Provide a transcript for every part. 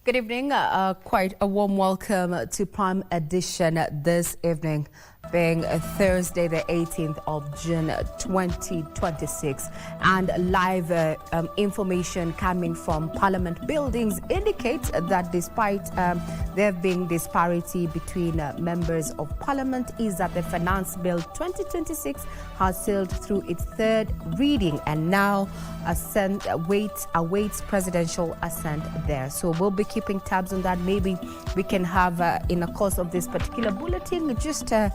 Good evening. Quite a warm welcome to Prime Edition this evening, being Thursday, the 18th of June, 2026. And live information coming from Parliament buildings indicates that despite there being disparity between members of Parliament, is that the Finance Bill 2026 has sailed through its third reading and now awaits presidential assent there. So we'll be keeping tabs on that. Maybe we can have, in the course of this particular bulletin, just a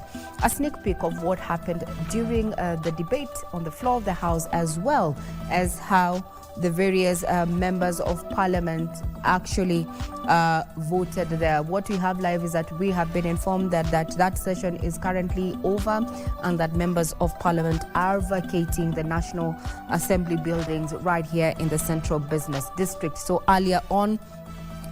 sneak peek of what happened during the debate on the floor of the House, as well as how the various members of Parliament actually voted there. What we have live is that we have been informed that session is currently over and that members of Parliament are vacating the National Assembly buildings right here in the Central Business District. So earlier on,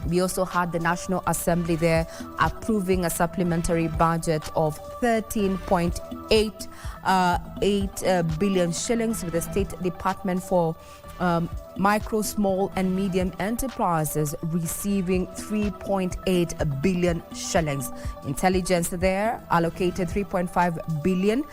we also had the National Assembly there approving a supplementary budget of 13.8 billion shillings, with the State Department for Micro, Small and Medium Enterprises receiving 3.8 billion shillings. Intelligence there allocated 3.5 billion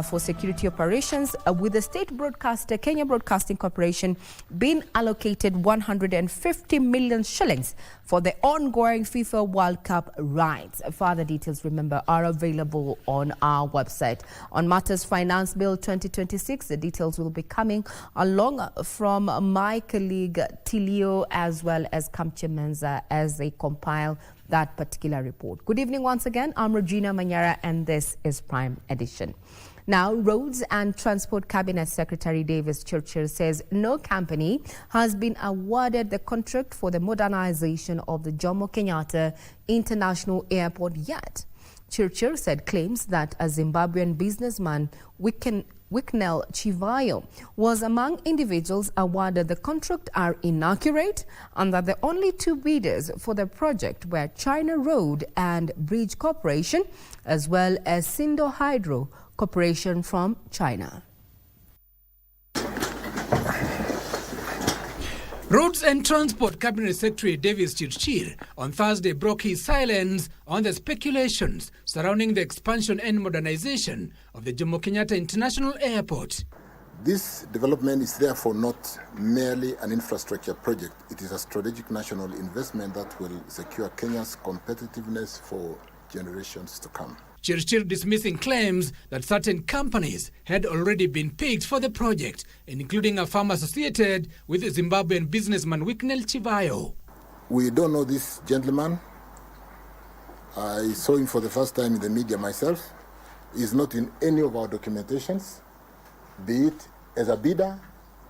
for security operations, with the state broadcaster Kenya Broadcasting Corporation being allocated 150 million shillings for the ongoing FIFA World Cup rights. Further details, remember, are available on our website. On matters Finance Bill 2026, the details will be coming along from my colleague Tilio as well as Kamche Menza as they compile that particular report. Good evening once again. I'm Regina Manyara and this is Prime Edition. Now, Roads and Transport Cabinet Secretary Davis Churchill says no company has been awarded the contract for the modernization of the Jomo Kenyatta International Airport yet. Churchill said claims that a Zimbabwean businessman, Wicknell Chivayo, was among individuals awarded the contract are inaccurate, and that the only two bidders for the project were China Road and Bridge Corporation, as well as Sindo Hydro Corporation from China. Roads and Transport Cabinet Secretary Davis Churchill on Thursday broke his silence on the speculations surrounding the expansion and modernization of the Jomo Kenyatta International Airport. This development is therefore not merely an infrastructure project. It is a strategic national investment that will secure Kenya's competitiveness for generations to come. Churchill dismissing claims that certain companies had already been picked for the project, including a firm associated with Zimbabwean businessman Wicknell Chivayo. We don't know this gentleman. I saw him for the first time in the media myself. He's not in any of our documentations, be it as a bidder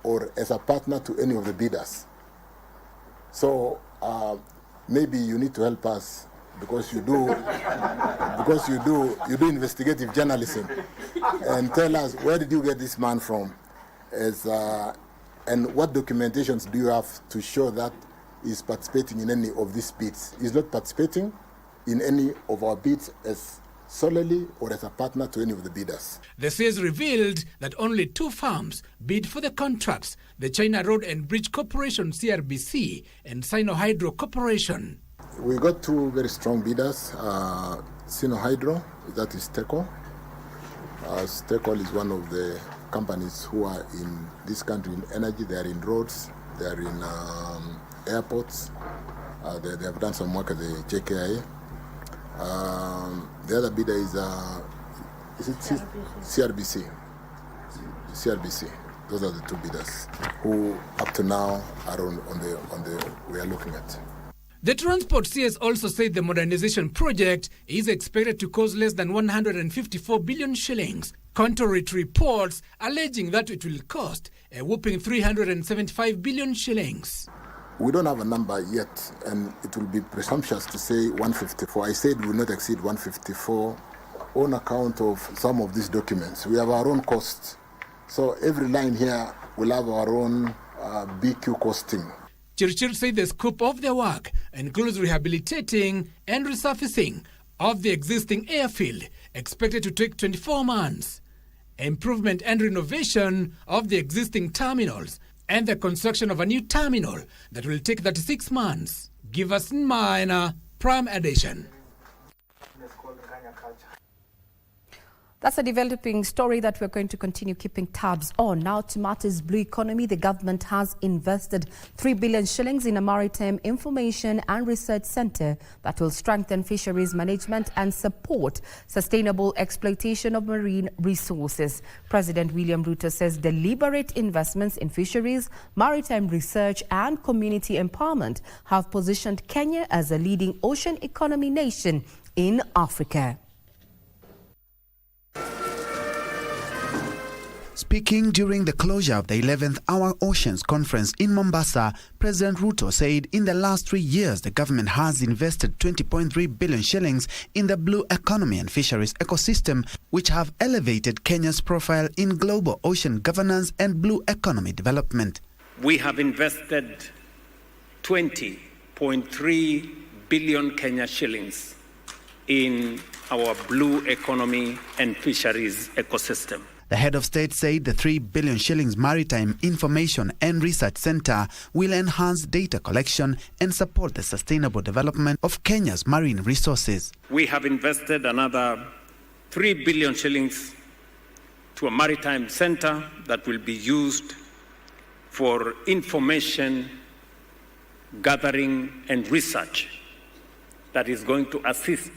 or as a partner to any of the bidders. So maybe you need to help us, because you do investigative journalism, and tell us, where did you get this man from, and what documentations do you have to show that he's participating in any of these bids? He's not participating in any of our bids as solely or as a partner to any of the bidders. The SAYS revealed that only two firms bid for the contracts, the China Road and Bridge Corporation CRBC and Sino Hydro Corporation. We got two very strong bidders, Sino Hydro, that is Teco. Teco is one of the companies who are in this country in energy. They are in roads, they are in airports. They have done some work at the JKIA. The other bidder is it CRBC? CRBC. Those are the two bidders who, up to now, are on the we are looking at. The Transport CS also said the modernization project is expected to cost less than 154 billion shillings, contrary to reports alleging that it will cost a whopping 375 billion shillings. We don't have a number yet, and it will be presumptuous to say 154. I said we will not exceed 154 on account of some of these documents. We have our own costs. So every line here will have our own BQ costing. Churchill said the scope of the work includes rehabilitating and resurfacing of the existing airfield, expected to take 24 months, improvement and renovation of the existing terminals, and the construction of a new terminal that will take 36 months. Giverson Minor, Prime Edition. That's a developing story that we're going to continue keeping tabs on. Now to matters blue economy. The government has invested 3 billion shillings in a maritime information and research centre that will strengthen fisheries management and support sustainable exploitation of marine resources. President William Ruto says deliberate investments in fisheries, maritime research and community empowerment have positioned Kenya as a leading ocean economy nation in Africa. Speaking during the closure of the 11th Our Oceans Conference in Mombasa, President Ruto said in the last 3 years the government has invested 20.3 billion shillings in the blue economy and fisheries ecosystem, which have elevated Kenya's profile in global ocean governance and blue economy development. We have invested 20.3 billion Kenya shillings in our blue economy and fisheries ecosystem. The head of state said the 3 billion shillings Maritime Information and Research Centre will enhance data collection and support the sustainable development of Kenya's marine resources. We have invested another 3 billion shillings to a maritime centre that will be used for information gathering and research that is going to assist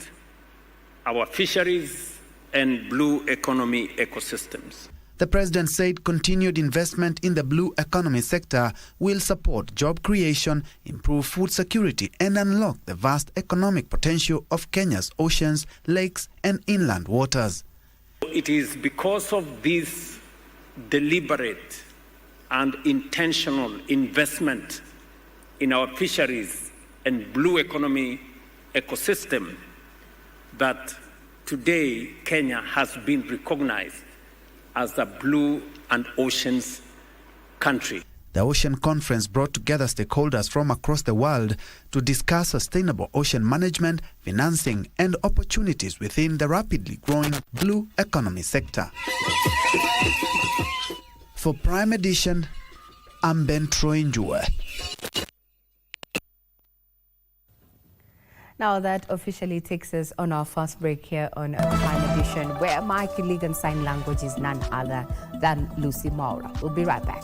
our fisheries and blue economy ecosystems. The president said continued investment in the blue economy sector will support job creation, improve food security and unlock the vast economic potential of Kenya's oceans, lakes and inland waters. It is because of this deliberate and intentional investment in our fisheries and blue economy ecosystem that today, Kenya has been recognized as a blue and oceans country. The Ocean Conference brought together stakeholders from across the world to discuss sustainable ocean management, financing, and opportunities within the rapidly growing blue economy sector. For Prime Edition, I'm Ben Troinjue. Now that officially takes us on our first break here on Prime Edition, where my colleague in sign language is none other than Lucy Maura. We'll be right back.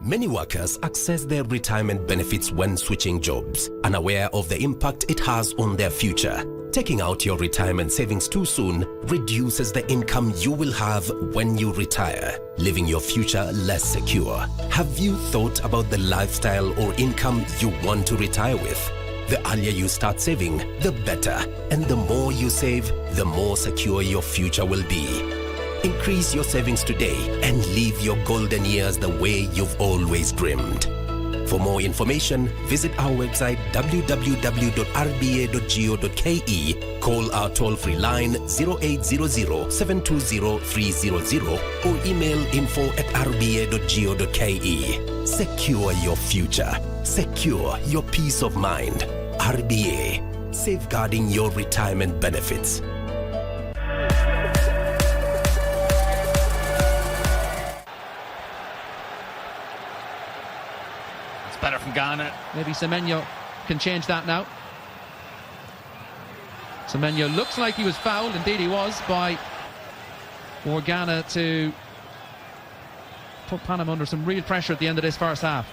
Many workers access their retirement benefits when switching jobs, unaware of the impact it has on their future. Taking out your retirement savings too soon reduces the income you will have when you retire, leaving your future less secure. Have you thought about the lifestyle or income you want to retire with? The earlier you start saving, the better. And the more you save, the more secure your future will be. Increase your savings today and live your golden years the way you've always dreamed. For more information, visit our website www.rba.go.ke, call our toll-free line 0800-720-300 or email info@rba.go.ke. Secure your future. Secure your peace of mind. RBA, safeguarding your retirement benefits. Better from Ghana. Maybe Semenyo can change that now. Semenyo looks like he was fouled, indeed he was, by Ghana to put Panama under some real pressure at the end of this first half.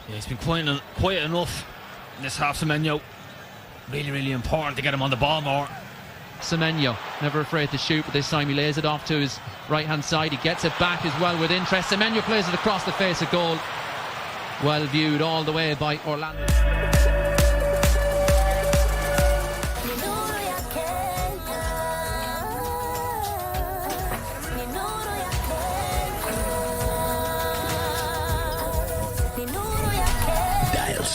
Yeah, he's been quiet enough in this half, Semenyo. Really, really important to get him on the ball more. Semenyo, never afraid to shoot, but this time he lays it off to his right-hand side. He gets it back as well with interest. Semenyo plays it across the face of goal. Well viewed all the way by Orlando. Dial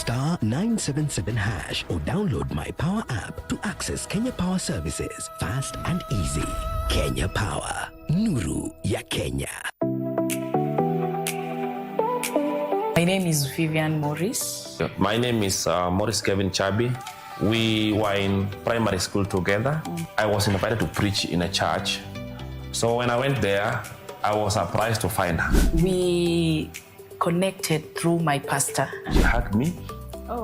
*977# or download my Power app to access Kenya Power services fast and easy. Kenya Power, Nuru ya Kenya. name is Vivian Morris. My name is Morris Kevin Chabi. We were in primary school together. I was invited to preach in a church. So when I went there, I was surprised to find her. We connected through my pastor. She hugged me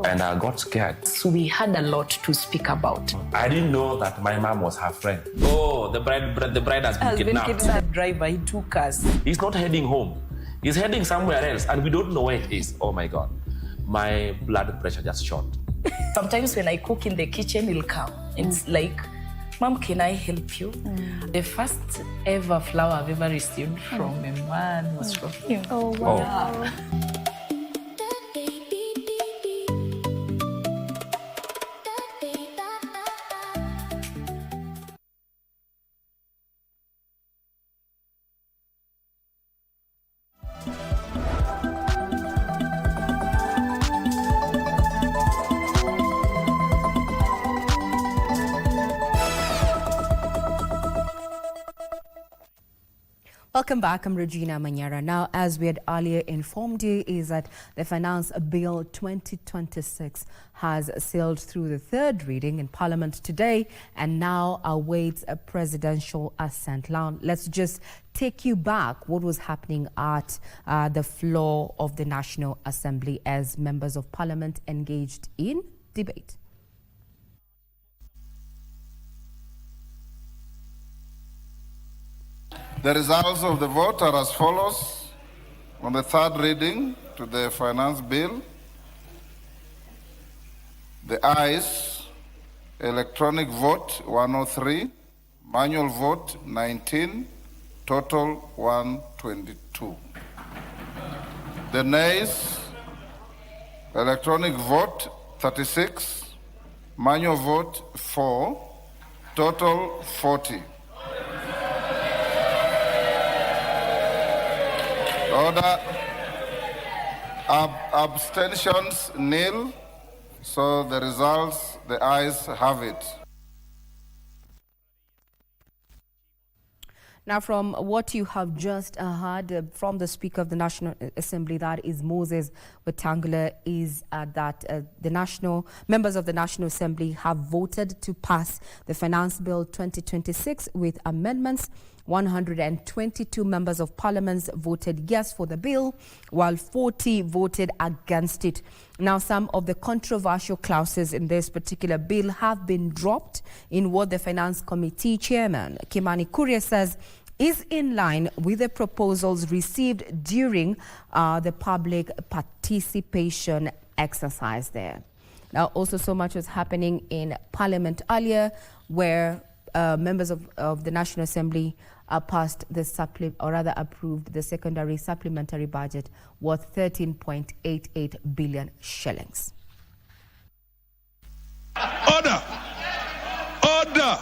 and I got scared. So we had a lot to speak about. I didn't know that my mom was her friend. Oh, the bride has been kidnapped. The driver, he took us. He's not heading home. He's heading somewhere else and we don't know where it is. Oh my God. My blood pressure just shot. Sometimes when I cook in the kitchen, he'll come. It's like, Mom, can I help you? The first ever flower I've ever received from a man was from him. Oh, wow. Yeah. Welcome back. I'm Regina Manyara. Now, as we had earlier informed you, is that the Finance Bill 2026 has sailed through the third reading in Parliament today and now awaits a presidential assent. Now, let's just take you back what was happening at the floor of the National Assembly as members of Parliament engaged in debate. The results of the vote are as follows. On the third reading to the Finance Bill, the ayes, electronic vote 103, manual vote 19, total 122. The nays, electronic vote 36, manual vote 4, total 40. Order. Abstentions nil. So the results, the ayes have it. Now, from what you have just heard from the Speaker of the National Assembly, that is Moses Wetangula, is that the members of the National Assembly have voted to pass the Finance Bill 2026 with amendments. 122 members of Parliament voted yes for the bill, while 40 voted against it. Now, some of the controversial clauses in this particular bill have been dropped in what the Finance Committee Chairman, Kimani Kuria, says is in line with the proposals received during the public participation exercise there. Now, also so much was happening in Parliament earlier, where members of the National Assembly passed the approved the secondary supplementary budget worth 13.88 billion shillings. Order! Order!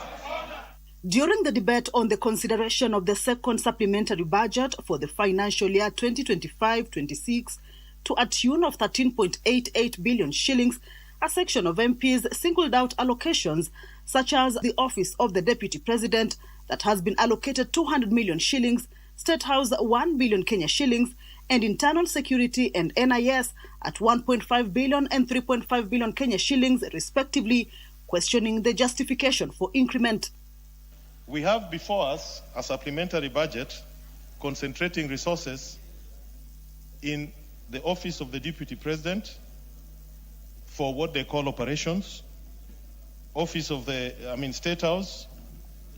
During the debate on the consideration of the second supplementary budget for the financial year 2025-26 to a tune of 13.88 billion shillings, a section of MPs singled out allocations such as the Office of the Deputy President that has been allocated 200 million shillings, State House 1 billion Kenya shillings, and Internal Security and NIS at 1.5 billion and 3.5 billion Kenya shillings, respectively, questioning the justification for increment. We have before us a supplementary budget concentrating resources in the Office of the Deputy President for what they call operations, Office of the, State House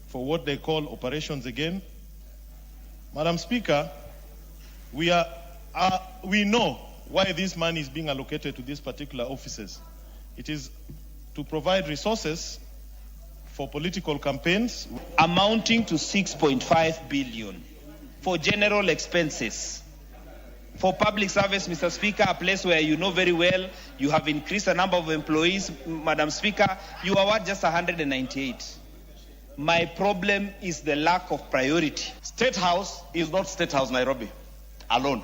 for what they call operations again. Madam Speaker, we know why this money is being allocated to these particular offices. It is to provide resources for political campaigns amounting to 6.5 billion for general expenses. For public service, Mr. Speaker, a place where you know very well, you have increased the number of employees, Madam Speaker, you are worth just 198. My problem is the lack of priority. State House is not State House Nairobi alone.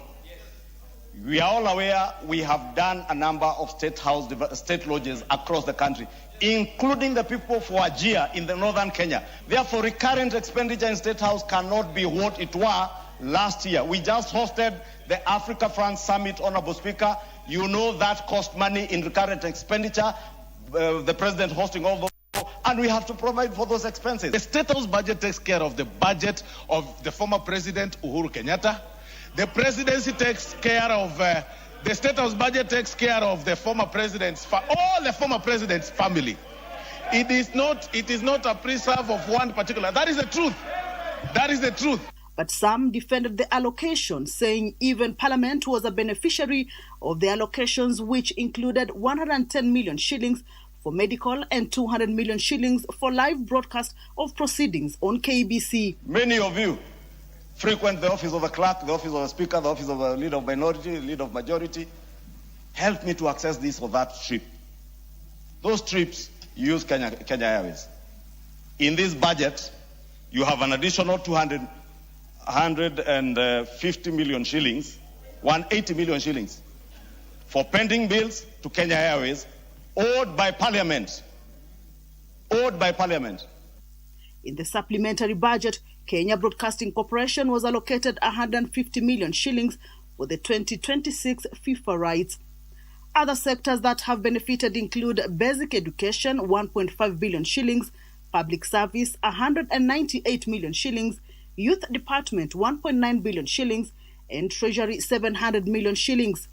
We are all aware we have done a number of state lodges across the country, including the people for Wajir in the northern Kenya. Therefore, recurrent expenditure in State House cannot be what it were last year. We just hosted the Africa France Summit, Honorable Speaker. You know that cost money in recurrent expenditure, the president hosting all those, and we have to provide for those expenses. The State House budget takes care of the budget of the former president, Uhuru Kenyatta. The presidency takes care of, the State House budget takes care of the former president's, all the former president's family. It is not a preserve of one particular. That is the truth. That is the truth. But some defended the allocation, saying even Parliament was a beneficiary of the allocations, which included 110 million shillings for medical and 200 million shillings for live broadcast of proceedings on KBC. Many of you frequent the office of a clerk, the office of a speaker, the office of a leader of minority, leader of majority. Help me to access this or that trip. Those trips use Kenya Airways. In this budget, you have an additional 150 million shillings, 180 million shillings for pending bills to Kenya Airways, owed by Parliament. Owed by Parliament. In the supplementary budget, Kenya Broadcasting Corporation was allocated 150 million shillings for the 2026 FIFA rights. Other sectors that have benefited include basic education, 1.5 billion shillings, public service, 198 million shillings, youth department, 1.9 billion shillings, and treasury, 700 million shillings.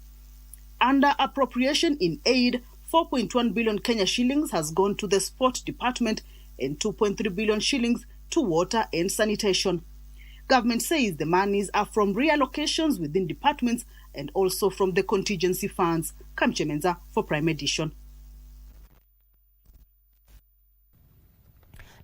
Under appropriation in aid, 4.1 billion Kenya shillings has gone to the sport department and 2.3 billion shillings to water and sanitation. Government says the monies are from reallocations within departments and also from the contingency funds. Kamche Menza for Prime Edition.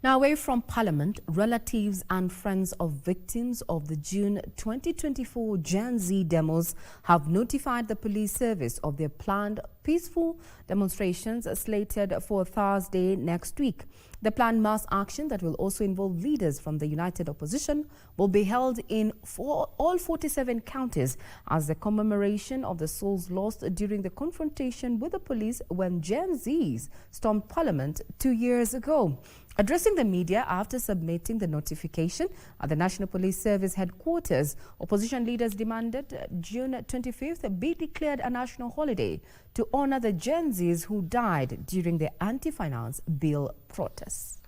Now, away from Parliament, relatives and friends of victims of the June 2024 Gen Z demos have notified the police service of their planned peaceful demonstrations slated for Thursday next week. The planned mass action that will also involve leaders from the United Opposition will be held in all 47 counties as a commemoration of the souls lost during the confrontation with the police when Gen Zs stormed Parliament 2 years ago. Addressing the media after submitting the notification at the National Police Service headquarters, opposition leaders demanded June 25th be declared a national holiday to honor the Gen Zs who died during the anti-finance bill protests.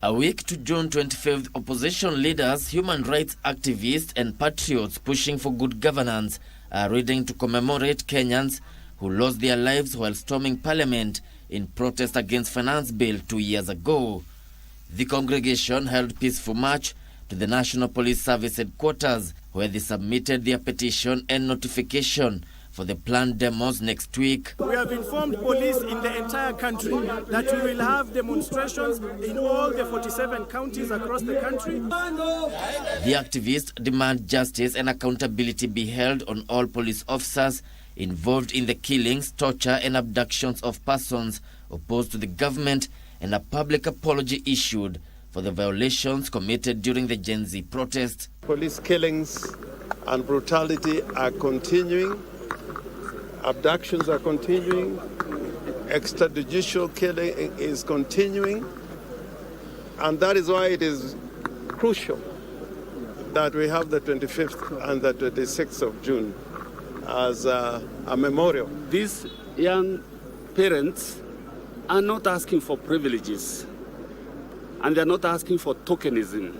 A week to June 25th, opposition leaders, human rights activists and patriots pushing for good governance are ready to commemorate Kenyans who lost their lives while storming Parliament in protest against finance bill 2 years ago. The congregation held peaceful march to the National Police Service headquarters, where they submitted their petition and notification for the planned demos next week. We have informed police in the entire country that we will have demonstrations in all the 47 counties across the country. The activists demand justice and accountability be held on all police officers involved in the killings, torture and abductions of persons opposed to the government, and a public apology issued for the violations committed during the Gen Z protests. Police killings and brutality are continuing. Abductions are continuing. Extrajudicial killing is continuing. And that is why it is crucial that we have the 25th and the 26th of June as a memorial. These young parents are not asking for privileges, and they're not asking for tokenism.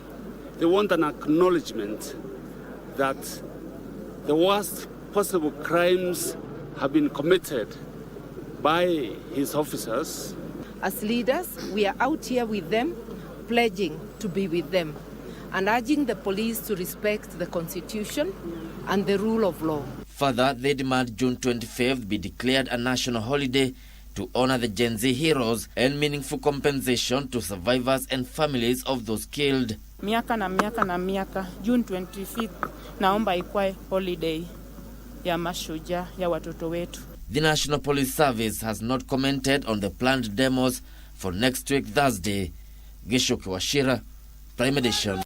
They want an acknowledgement that the worst possible crimes have been committed by his officers. As leaders, we are out here with them, pledging to be with them and urging the police to respect the Constitution and the rule of law. Further, they demand June 25th be declared a national holiday to honor the Gen Z heroes and meaningful compensation to survivors and families of those killed. Miaka na miaka, June 25th, naomba ikuwe holiday ya mashujaa ya watoto wetu. The National Police Service has not commented on the planned demos for next week Thursday. Gishoki Washira, Prime Edition.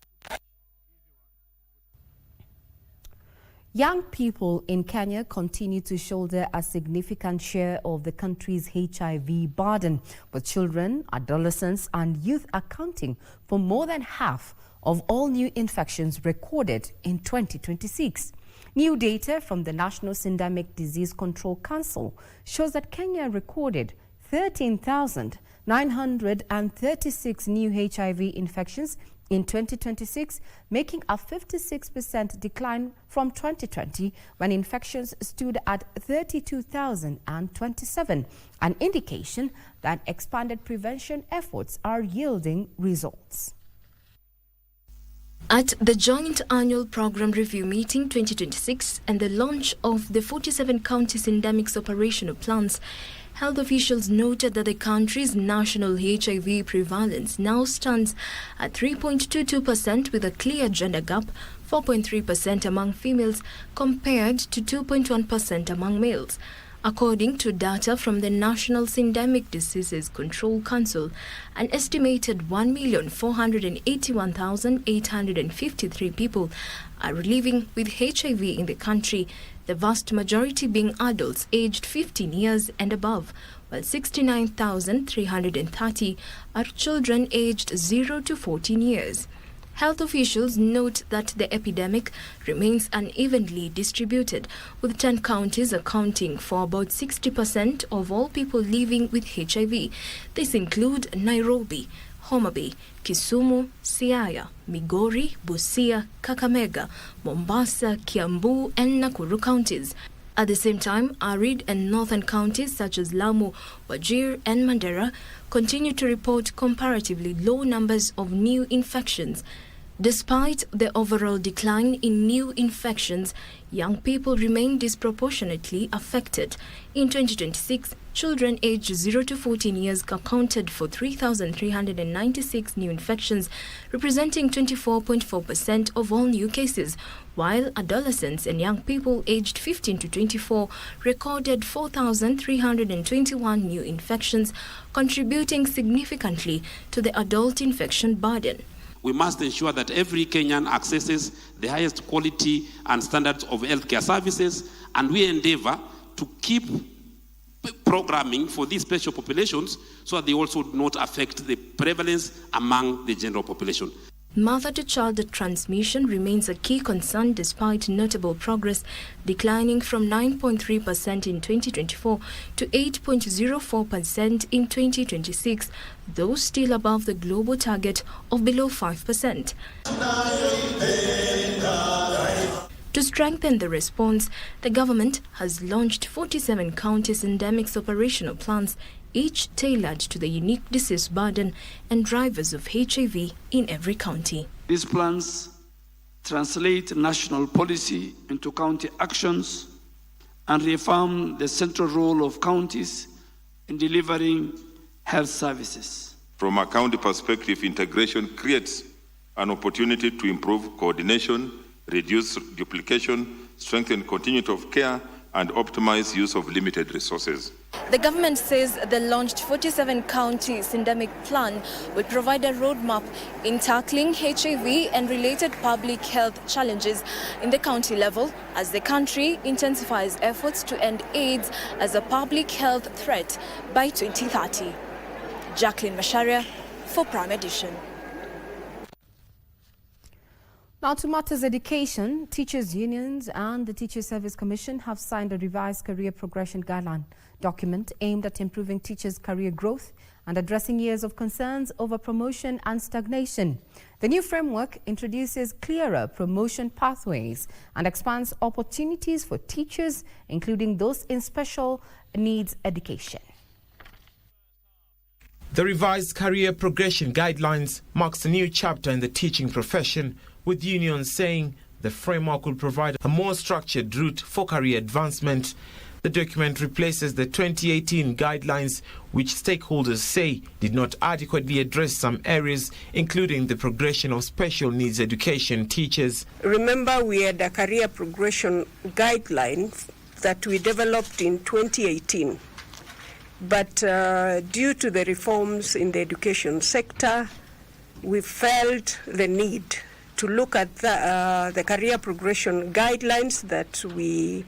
Young people in Kenya continue to shoulder a significant share of the country's HIV burden, with children, adolescents and youth accounting for more than half of all new infections recorded in 2026. New data from the National Syndemic Disease Control Council shows that Kenya recorded 13,936 new HIV infections in 2026, making a 56% decline from 2020, when infections stood at 32,027, an indication that expanded prevention efforts are yielding results. At the Joint Annual Program Review Meeting 2026 and the launch of the 47 counties endemics operational plans, health officials noted that the country's national HIV prevalence now stands at 3.22%, with a clear gender gap, 4.3% among females compared to 2.1% among males. According to data from the National Syndemic Diseases Control Council, an estimated 1,481,853 people are living with HIV in the country, the vast majority being adults aged 15 years and above, while 69,330 are children aged 0 to 14 years. Health officials note that the epidemic remains unevenly distributed, with 10 counties accounting for about 60% of all people living with HIV. These include Nairobi, Homa Bay, Kisumu, Siaya, Migori, Busia, Kakamega, Mombasa, Kiambu and Nakuru counties. At the same time, arid and northern counties such as Lamu, Wajir and Mandera continue to report comparatively low numbers of new infections. Despite the overall decline in new infections, young people remain disproportionately affected. In 2026, children aged 0 to 14 years accounted for 3,396 new infections, representing 24.4% of all new cases, while adolescents and young people aged 15 to 24 recorded 4,321 new infections, contributing significantly to the adult infection burden. We must ensure that every Kenyan accesses the highest quality and standards of healthcare services, and we endeavor to keep programming for these special populations so that they also do not affect the prevalence among the general population. Mother-to-child transmission remains a key concern despite notable progress, declining from 9.3% in 2024 to 8.04% in 2026, though still above the global target of below 5%. To strengthen the response, the government has launched 47 counties endemics operational plans, each tailored to the unique disease burden and drivers of HIV in every county. These plans translate national policy into county actions and reaffirm the central role of counties in delivering health services. From a county perspective, integration creates an opportunity to improve coordination, reduce duplication, strengthen continuity of care, and optimize use of limited resources. The government says the launched 47 county syndemic plan will provide a roadmap in tackling HIV and related public health challenges in the county level as the country intensifies efforts to end AIDS as a public health threat by 2030. Jacqueline Masharia for Prime Edition. Now to matters education, teachers' unions and the Teacher Service Commission have signed a revised career progression guideline document aimed at improving teachers' career growth and addressing years of concerns over promotion and stagnation. The new framework introduces clearer promotion pathways and expands opportunities for teachers, including those in special needs education. The revised career progression guidelines marks a new chapter in the teaching profession, with unions saying the framework will provide a more structured route for career advancement. The document replaces the 2018 guidelines, which stakeholders say did not adequately address some areas, including the progression of special needs education teachers. Remember, we had a career progression guideline that we developed in 2018. But due to the reforms in the education sector, we felt the need to look at the career progression guidelines that we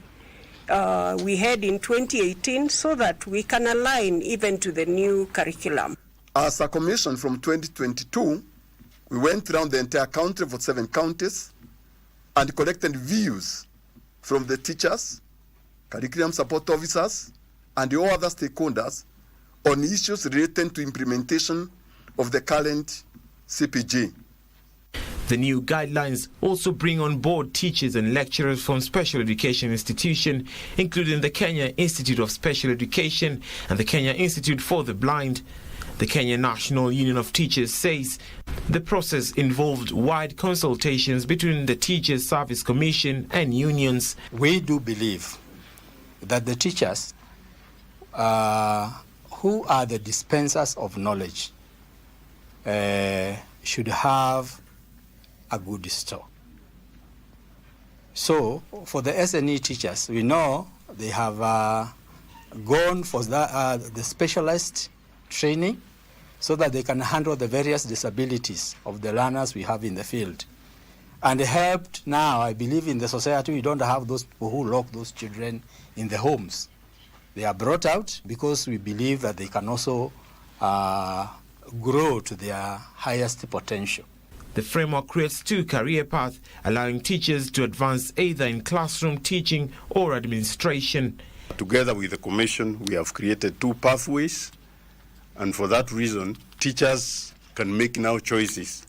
had in 2018 so that we can align even to the new curriculum. As a commission from 2022, We went around the entire country for 7 counties and collected views from the teachers, curriculum support officers, and all other stakeholders on issues related to implementation of the current CPG. The new guidelines also bring on board teachers and lecturers from special education institutions, including the Kenya Institute of Special Education and the Kenya Institute for the Blind. The Kenya National Union of Teachers says the process involved wide consultations between the Teachers Service Commission and unions. We do believe that the teachers who are the dispensers of knowledge should have a good store. So for the SNE teachers, we know they have gone for the specialized training so that they can handle the various disabilities of the learners we have in the field. And helped now, I believe in the society, we don't have those people who lock those children in the homes. They are brought out because we believe that they can also grow to their highest potential. The framework creates 2 career paths, allowing teachers to advance either in classroom teaching or administration. Together with the Commission, we have created 2 pathways, and for that reason, teachers can make now choices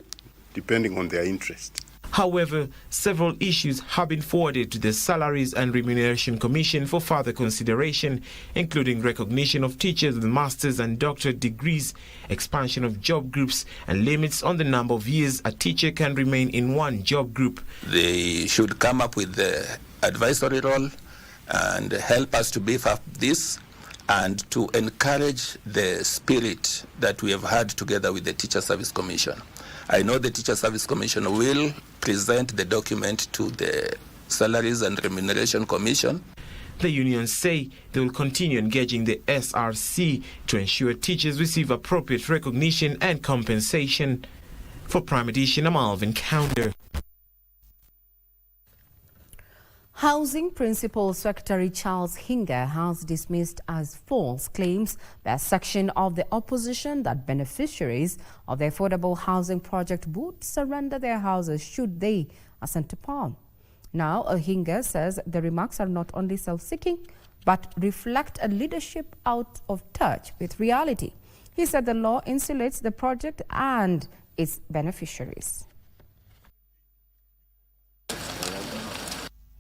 depending on their interest. However, several issues have been forwarded to the Salaries and Remuneration Commission for further consideration, including recognition of teachers with master's and doctorate degrees, expansion of job groups, and limits on the number of years a teacher can remain in one job group. They should come up with the advisory role and help us to beef up this and to encourage the spirit that we have had together with the Teacher Service Commission. I know the Teacher Service Commission will present the document to the Salaries and Remuneration Commission. The unions say they will continue engaging the SRC to ensure teachers receive appropriate recognition and compensation. For Prime Edition, I'm Alvin Counter. Housing Principal Secretary Charles Hinga has dismissed as false claims by a section of the opposition that beneficiaries of the affordable housing project would surrender their houses should they assent to PALM. Now, Hinga says the remarks are not only self-seeking but reflect a leadership out of touch with reality. He said the law insulates the project and its beneficiaries.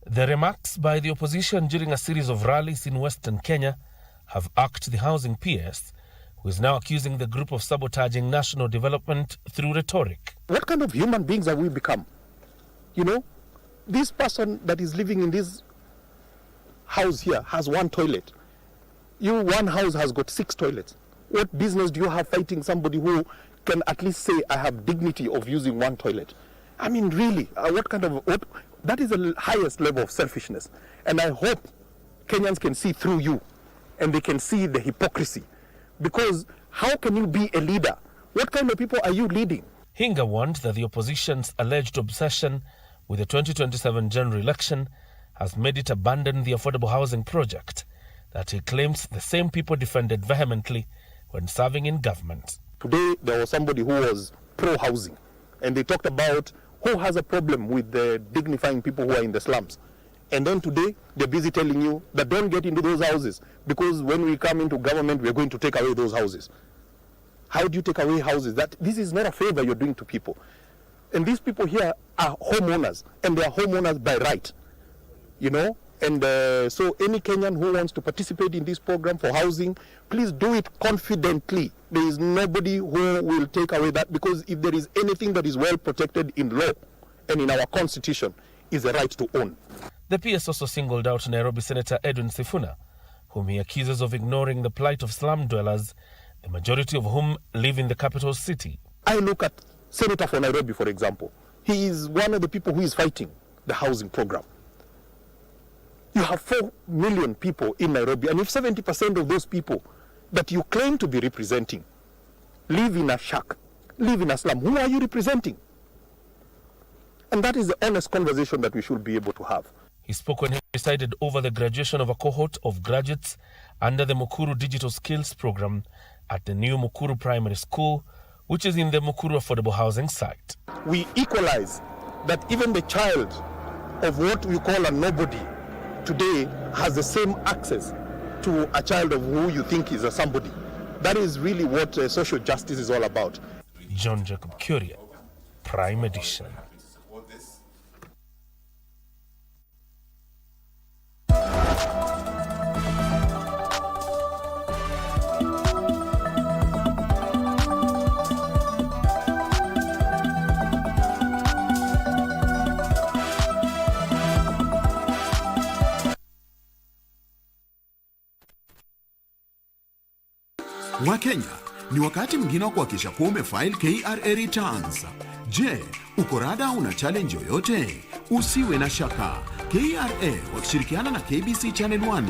The remarks by the opposition during a series of rallies in Western Kenya have irked the housing PS, who is now accusing the group of sabotaging national development through rhetoric. What kind of human beings have we become? You know, this person that is living in this house here has 1 toilet. One house has got 6 toilets. What business do you have fighting somebody who can at least say, I have dignity of using 1 toilet? I mean, really, that is the highest level of selfishness. And I hope Kenyans can see through you and they can see the hypocrisy. Because how can you be a leader? What kind of people are you leading? Hinga warned that the opposition's alleged obsession with the 2027 general election has made it abandon the affordable housing project that he claims the same people defended vehemently when serving in government. Today, there was somebody who was pro-housing, and they talked about who has a problem with the dignifying people who are in the slums. And then today, they're busy telling you that don't get into those houses because when we come into government, we're going to take away those houses. How do you take away houses? This is not a favor you're doing to people. And these people here are homeowners, and they are homeowners by right, you know. And so any Kenyan who wants to participate in this program for housing, please do it confidently. There is nobody who will take away that, because if there is anything that is well protected in law and in our constitution, is a right to own. The PS also singled out Nairobi Senator Edwin Sifuna, whom he accuses of ignoring the plight of slum dwellers, the majority of whom live in the capital city. I look at Senator for Nairobi, for example. He is one of the people who is fighting the housing program. You have 4 million people in Nairobi, and if 70% of those people that you claim to be representing live in a shack, live in a slum, who are you representing? And that is the honest conversation that we should be able to have. He spoke when he presided over the graduation of a cohort of graduates under the Mukuru Digital Skills Program at the new Mukuru Primary School, which is in the Mukuru affordable housing site. We equalize that even the child of what we call a nobody today has the same access to a child of who you think is a somebody. That is really what social justice is all about. John Jacob Curia, Prime Edition. Wakenya, ni wakati mwingine wa kuhakikisha kuwa umefile KRA returns. Je, uko rada una challenge yoyote? Usiwe na shaka. KRA wakishirikiana na KBC Channel 1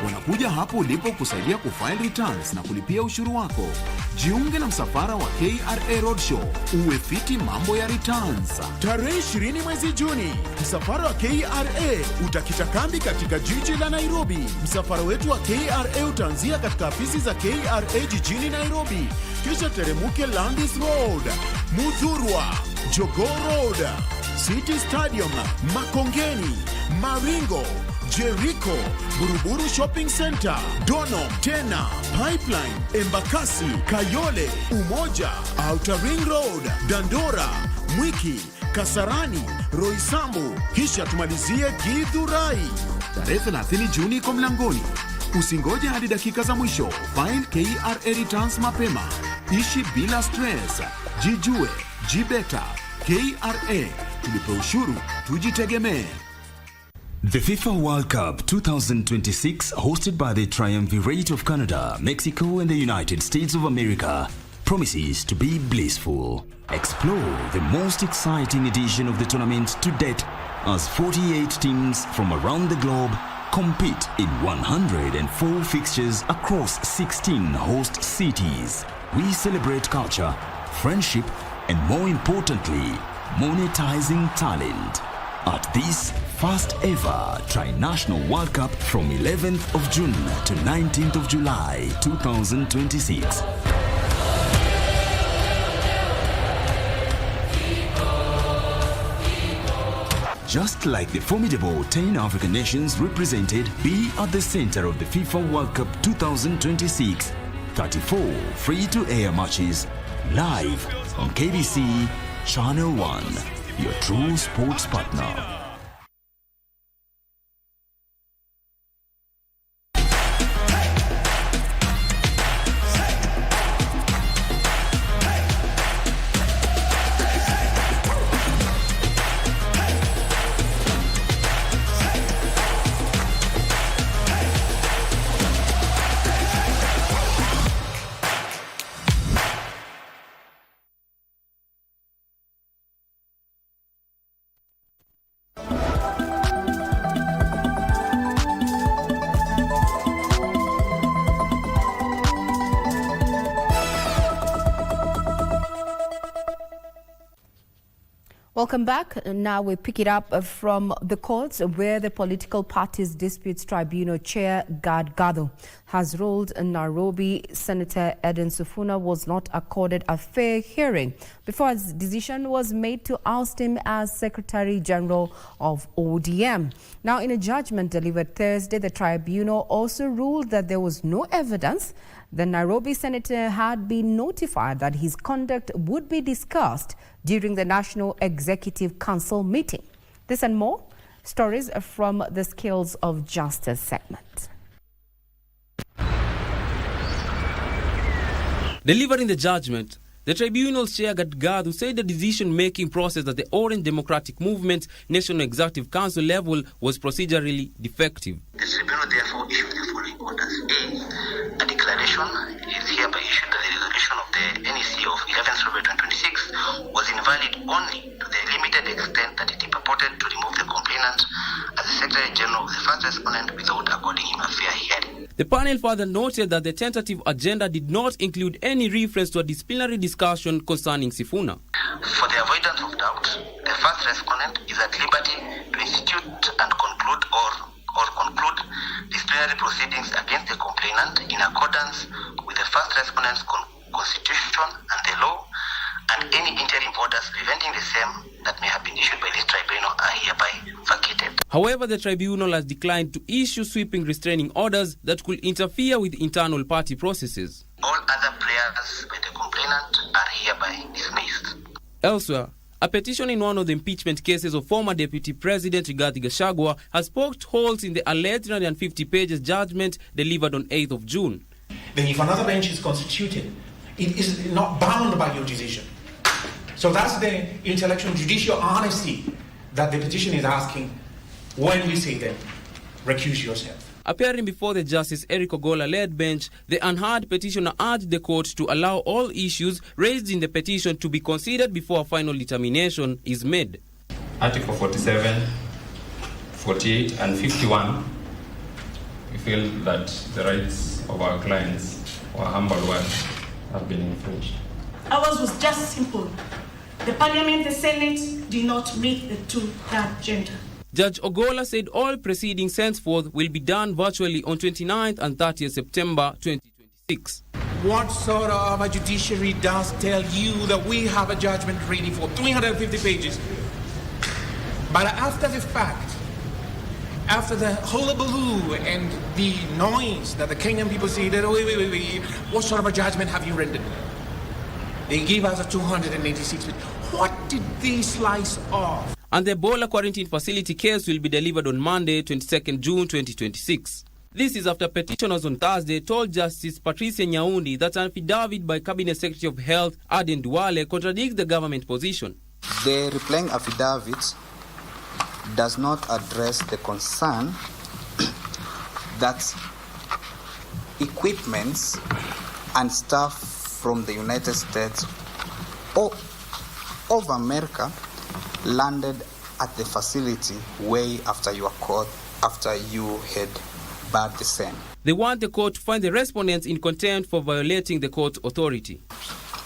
wanakuja hapo ulipo kusaidia kufile returns na kulipia ushuru wako. Jiunge na msafara wa KRA Roadshow, uwe fiti mambo ya returns. Tarehe 20 mwezi Juni, msafara wa KRA utakita kambi katika jiji la Nairobi. Msafara wetu wa KRA utaanzia katika afisi za KRA jijini Nairobi, kisha teremuke Landis Road, Muthurwa, Jogoo Road, City Stadium, Makongeni, Maringo, Jericho, Buruburu Shopping Center, Dono, Tena, Pipeline, Embakasi, Kayole, Umoja, Outer Ring Road, Dandora, Mwiki, Kasarani, Roysambu, kisha tumalizie Githurai. Tarehe 30 Juni kwa mlangoni. Usingoje hadi dakika za mwisho. File KRA returns mapema. Ishi bila stress. Jijue, jibeta. KRA, tulipe ushuru, tujitegemee. The FIFA World Cup 2026, hosted by the Triumvirate of Canada, Mexico and the United States of America, promises to be blissful. Explore the most exciting edition of the tournament to date as 48 teams from around the globe compete in 104 fixtures across 16 host cities. We celebrate culture, friendship, and more importantly, monetizing talent at this first ever Tri-National World Cup from 11th of June to 19th of July 2026. Just like the formidable 10 African nations represented, be at the center of the FIFA World Cup 2026. 34 free-to-air matches live on KBC Channel 1, your true sports partner. Welcome back. Now we pick it up from the courts where the Political Parties Disputes Tribunal Chair Gad Gadho has ruled Nairobi Senator Eden Sifuna was not accorded a fair hearing before his decision was made to oust him as Secretary General of ODM. Now, in a judgment delivered Thursday, the tribunal also ruled that there was no evidence the Nairobi senator had been notified that his conduct would be discussed during the National Executive Council meeting. This and more stories from the Skills of Justice segment. Delivering the judgment, the tribunal's chair Gad Gadho said the decision-making process at the Orange Democratic Movement National Executive Council level was procedurally defective. The tribunal therefore issued the following orders. A declaration is hereby issued that the resolution of the NEC of 11th February 2026 was invalid only to the limited extent that it purported to remove the complainant as the Secretary General of the first respondent without according him a fair hearing. The panel further noted that the tentative agenda did not include any reference to a disciplinary discussion concerning Sifuna. For the avoidance of doubt, the first respondent is at liberty to institute and conclude disciplinary proceedings against the complainant in accordance with the first respondent's constitution and the law, any interim orders preventing the same that may have been issued by this tribunal are hereby vacated. However, the tribunal has declined to issue sweeping restraining orders that could interfere with internal party processes. All other prayers by the complainant are hereby dismissed. Elsewhere, a petition in one of the impeachment cases of former Deputy President Rigathi Gachagua has poked holes in the alleged 150 pages judgment delivered on 8th of June. Then if another bench is constituted, it is not bound by your decision. So that's the intellectual judicial honesty that the petition is asking when we say then, recuse yourself. Appearing before the Justice Eric Ogola-led bench, the unheard petitioner urged the court to allow all issues raised in the petition to be considered before a final determination is made. Article 47, 48 and 51, we feel that the rights of our clients or humble ones have been infringed. Ours was just simple. The Parliament, the Senate did not meet the two-third gender. Judge Ogola said all proceedings henceforth will be done virtually on 29th and 30th September 2026. What sort of a judiciary does tell you that we have a judgment ready for 350 pages? But after the fact, after the hullabaloo and the noise that the Kenyan people say that, wait, what sort of a judgment have you rendered? They give us a 286 pages. What did they slice off? And the Ebola quarantine facility case will be delivered on Monday, 22nd June 2026. This is after petitioners on Thursday told Justice Patricia Nyaundi that an affidavit by Cabinet Secretary of Health Aden Duale contradicts the government position. The replying affidavit does not address the concern that equipments and stuff from the United States or of America landed at the facility way after you had barred the same. They want the court to find the respondents in contempt for violating the court's authority.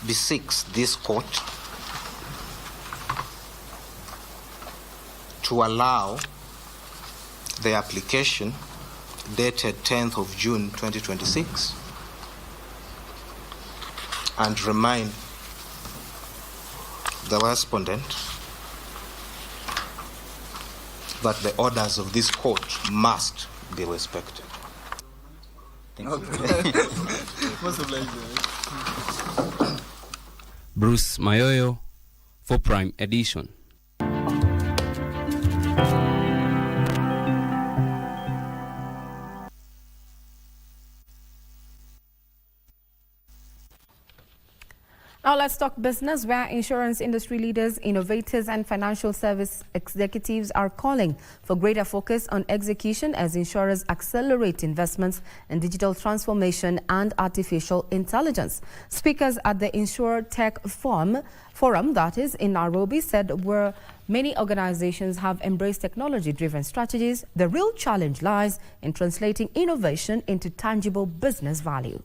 Beseech this court to allow the application dated 10th of June 2026 and remind the respondent that the orders of this court must be respected. Thank you. Bruce Mayoyo for Prime Edition. Now let's talk business, where insurance industry leaders, innovators and financial service executives are calling for greater focus on execution as insurers accelerate investments in digital transformation and artificial intelligence. Speakers at the Insure Tech Forum that is in Nairobi said where many organizations have embraced technology-driven strategies, the real challenge lies in translating innovation into tangible business value.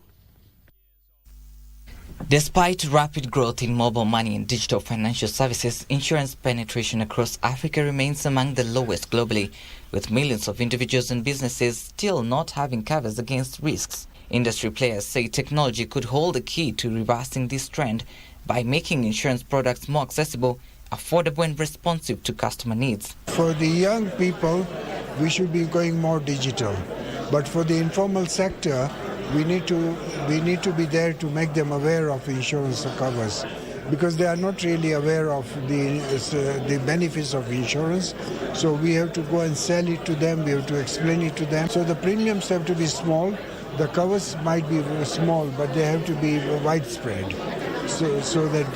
Despite rapid growth in mobile money and digital financial services, insurance penetration across Africa remains among the lowest globally, with millions of individuals and businesses still not having covers against risks. Industry players say technology could hold the key to reversing this trend by making insurance products more accessible, affordable and responsive to customer needs. For the young people, we should be going more digital. But for the informal sector, we need to be there to make them aware of insurance covers, because they are not really aware of the benefits of insurance. So we have to go and sell it to them, we have to explain it to them. So the premiums have to be small, the covers might be small, but they have to be widespread so that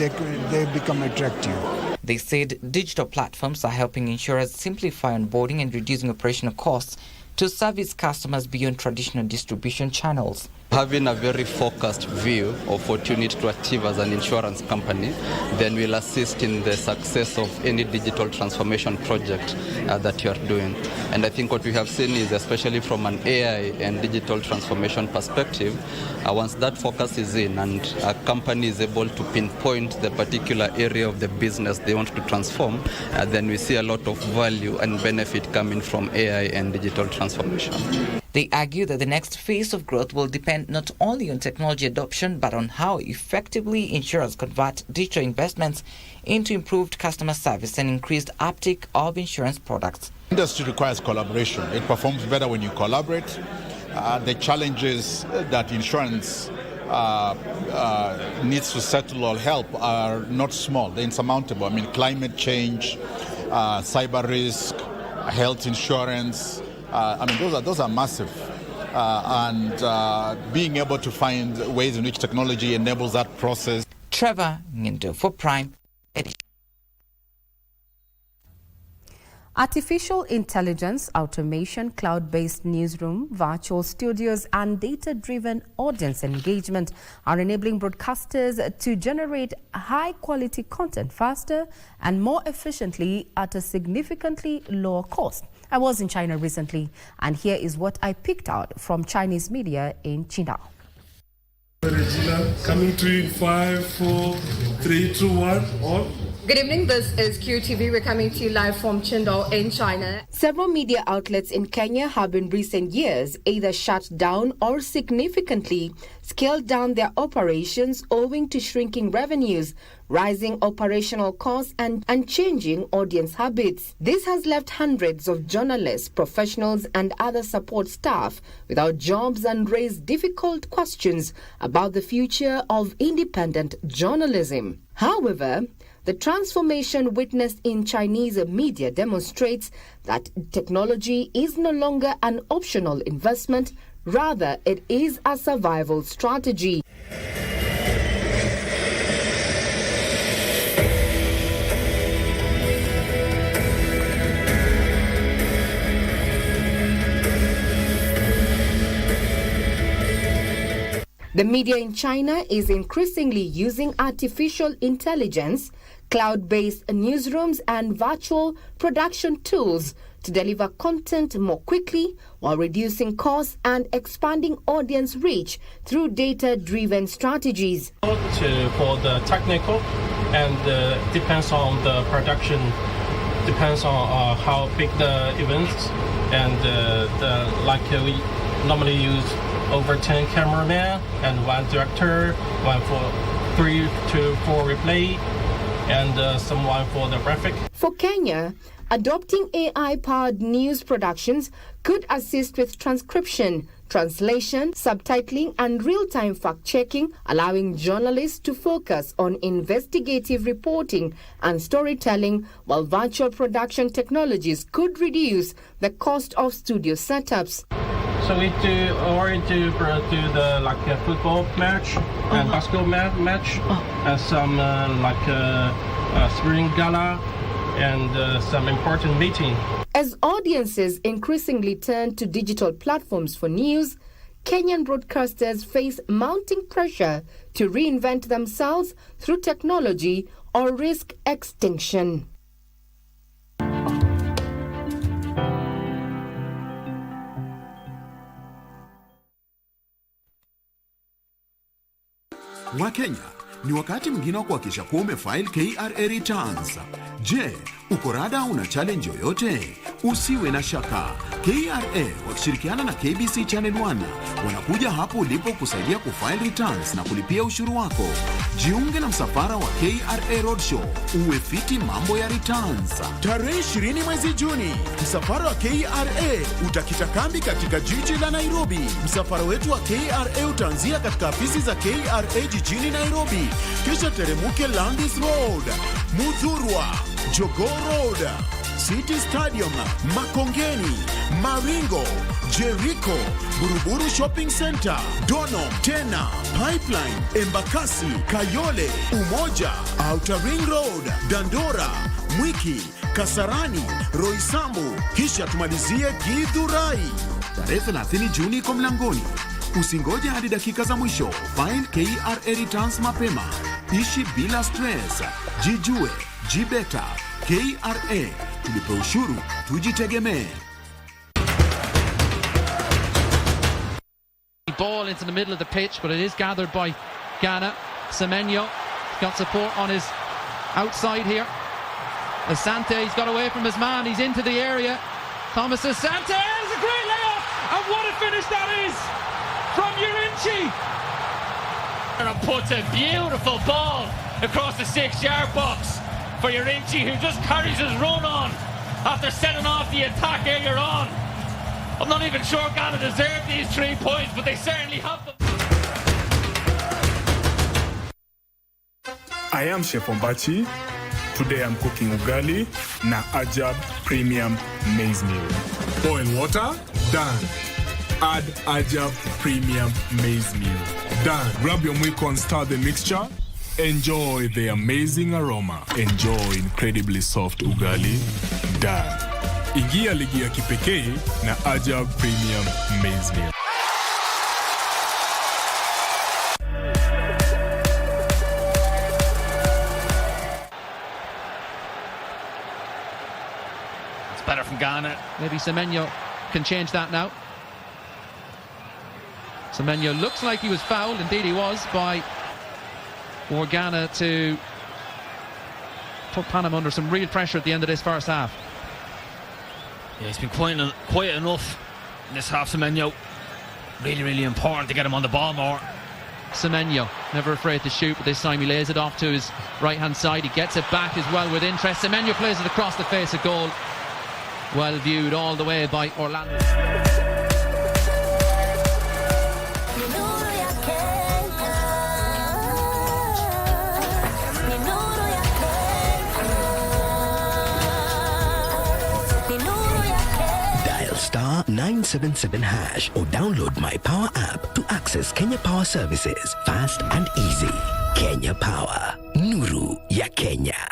they become attractive. They said digital platforms are helping insurers simplify onboarding and reducing operational costs to service customers beyond traditional distribution channels. Having a very focused view of what you need to achieve as an insurance company, then will assist in the success of any digital transformation project that you are doing. And I think what we have seen is, especially from an AI and digital transformation perspective, once that focus is in and a company is able to pinpoint the particular area of the business they want to transform, then we see a lot of value and benefit coming from AI and digital transformation. The They argue that the next phase of growth will depend not only on technology adoption, but on how effectively insurers convert digital investments into improved customer service and increased uptake of insurance products. Industry requires collaboration. It performs better when you collaborate. The challenges that insurance needs to settle or help are not small. They're insurmountable. I mean, climate change, cyber risk, health insurance. Those are massive. And being able to find ways in which technology enables that process. Trevor Ngindo for Prime Edition. Artificial intelligence, automation, cloud-based newsroom, virtual studios and data-driven audience engagement are enabling broadcasters to generate high-quality content faster and more efficiently at a significantly lower cost. I was in China recently, and here is what I picked out from Chinese media in Qingdao. Regina, coming to you in 5, 4, 3, 2, 1, on. Good evening, this is QTV. We're coming to you live from Qingdao in China. Several media outlets in Kenya have in recent years either shut down or significantly scaled down their operations owing to shrinking revenues, rising operational costs and changing audience habits. This has left hundreds of journalists, professionals and other support staff without jobs and raised difficult questions about the future of independent journalism. However, the transformation witnessed in Chinese media demonstrates that technology is no longer an optional investment, rather it is a survival strategy. The media in China is increasingly using artificial intelligence, cloud-based newsrooms and virtual production tools to deliver content more quickly while reducing costs and expanding audience reach through data-driven strategies. For the technical, and depends on the production, depends on how big the events, and we normally use over 10 cameramen and 1 director, 1 for 3 to 4 replay, and someone for the graphic. For Kenya, adopting AI-powered news productions could assist with transcription, translation, subtitling and real-time fact-checking, allowing journalists to focus on investigative reporting and storytelling, while virtual production technologies could reduce the cost of studio setups. So we do the football match and basketball match, and some spring gala and some important meeting. As audiences increasingly turn to digital platforms for news, Kenyan broadcasters face mounting pressure to reinvent themselves through technology or risk extinction. Wakenya, ni wakati mwingine wa kuhakikisha kuwa umefile KRA returns. Je, uko rada una challenge yoyote? Usiwe na shaka. KRA wakishirikiana na KBC Channel 1 wanakuja hapo ulipo kusaidia kufile returns na kulipia ushuru wako. Jiunge na msafara wa KRA Roadshow, uwe fiti mambo ya returns. Tarehe 20 mwezi Juni, msafara wa KRA utakita kambi katika jiji la Nairobi. Msafara wetu wa KRA utaanzia katika afisi za KRA jijini Nairobi, kisha teremuke Landis Road, Muthurwa, Jogoo Road, City Stadium, Makongeni, Maringo, Jericho, Buruburu Shopping Center, Dono, Tena, Pipeline, Embakasi, Kayole, Umoja, Outer Ring Road, Dandora, Mwiki, Kasarani, Roysambu, kisha tumalizie Githurai. Tarehe 30 Juni iko mlangoni. Usingoje hadi dakika za mwisho. File KRA returns mapema. Ishi bila stress. Jijue, jibeta. KRA, tulipe ushuru, tujitegemee. Ball into the middle of the pitch, but it is gathered by Ghana. Semenyo got support on his outside here. Asante, he's got away from his man, he's into the area. Thomas Asante, it's a great layoff! And what a finish that is from Urinchi. And puts a beautiful ball across the 6-yard box for Urinchi, who just carries his run on after setting off the attack earlier on. I'm not even sure Ghana deserved these 3 points, but they certainly have them. I am Chef Ombachi. Today I'm cooking ugali na Ajab Premium Maize Meal. Boil water, done. Add Ajab Premium Maize Meal. Done. Grab your mwiko and stir the mixture. Enjoy the amazing aroma. Enjoy incredibly soft ugali. Done. Ingia ligi ya kipekee na Ajab Premium Maize Meal. It's better from Ghana. Maybe Semenyo can change that now. Semenyo looks like he was fouled, indeed he was, by Ghana to put Panama under some real pressure at the end of this first half. Yeah, he's been quiet enough in this half, Semenyo. Really, really important to get him on the ball more. Semenyo, never afraid to shoot, but this time he lays it off to his right-hand side. He gets it back as well with interest. Semenyo plays it across the face of goal. Well viewed all the way by Orlando. Star 977 hash or download my Power app to access Kenya Power services fast and easy. Kenya Power, nuru ya Kenya.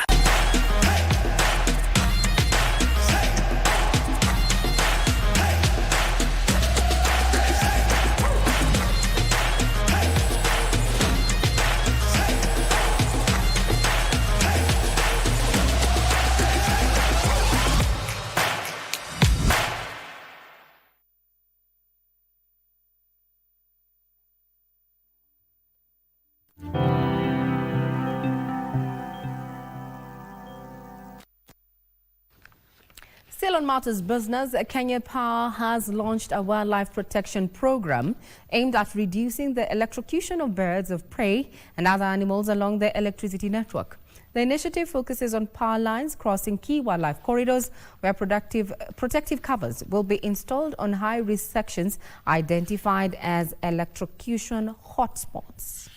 Still on matters business, Kenya Power has launched a wildlife protection program aimed at reducing the electrocution of birds of prey and other animals along the electricity network. The initiative focuses on power lines crossing key wildlife corridors where protective covers will be installed on high-risk sections identified as electrocution hotspots.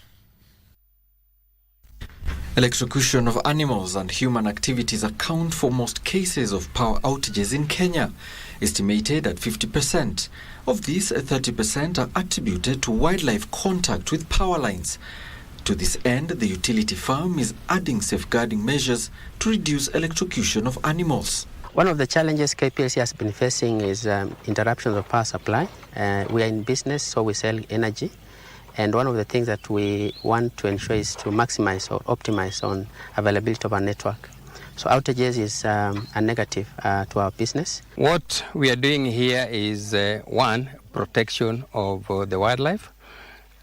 Electrocution of animals and human activities account for most cases of power outages in Kenya, estimated at 50%. Of these, 30% are attributed to wildlife contact with power lines. To this end, the utility firm is adding safeguarding measures to reduce electrocution of animals. One of the challenges KPLC has been facing is interruptions of power supply. We are in business, so we sell energy. And one of the things that we want to ensure is to maximize or optimize on availability of our network. So outages is a negative to our business. What we are doing here is, one, protection of the wildlife,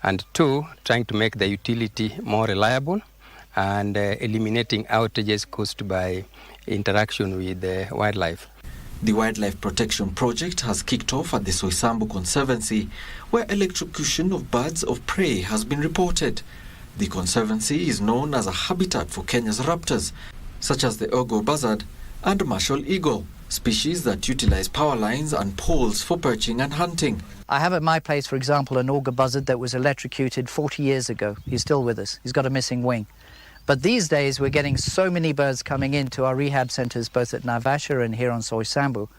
and two, trying to make the utility more reliable and eliminating outages caused by interaction with the wildlife. The Wildlife Protection Project has kicked off at the Soisambu Conservancy, where electrocution of birds of prey has been reported. The conservancy is known as a habitat for Kenya's raptors, such as the Ogo buzzard and martial eagle, species that utilize power lines and poles for perching and hunting. I have at my place, for example, an auger buzzard that was electrocuted 40 years ago. He's still with us. He's got a missing wing. But these days, we're getting so many birds coming into our rehab centres, both at Naivasha and here on Soisambu,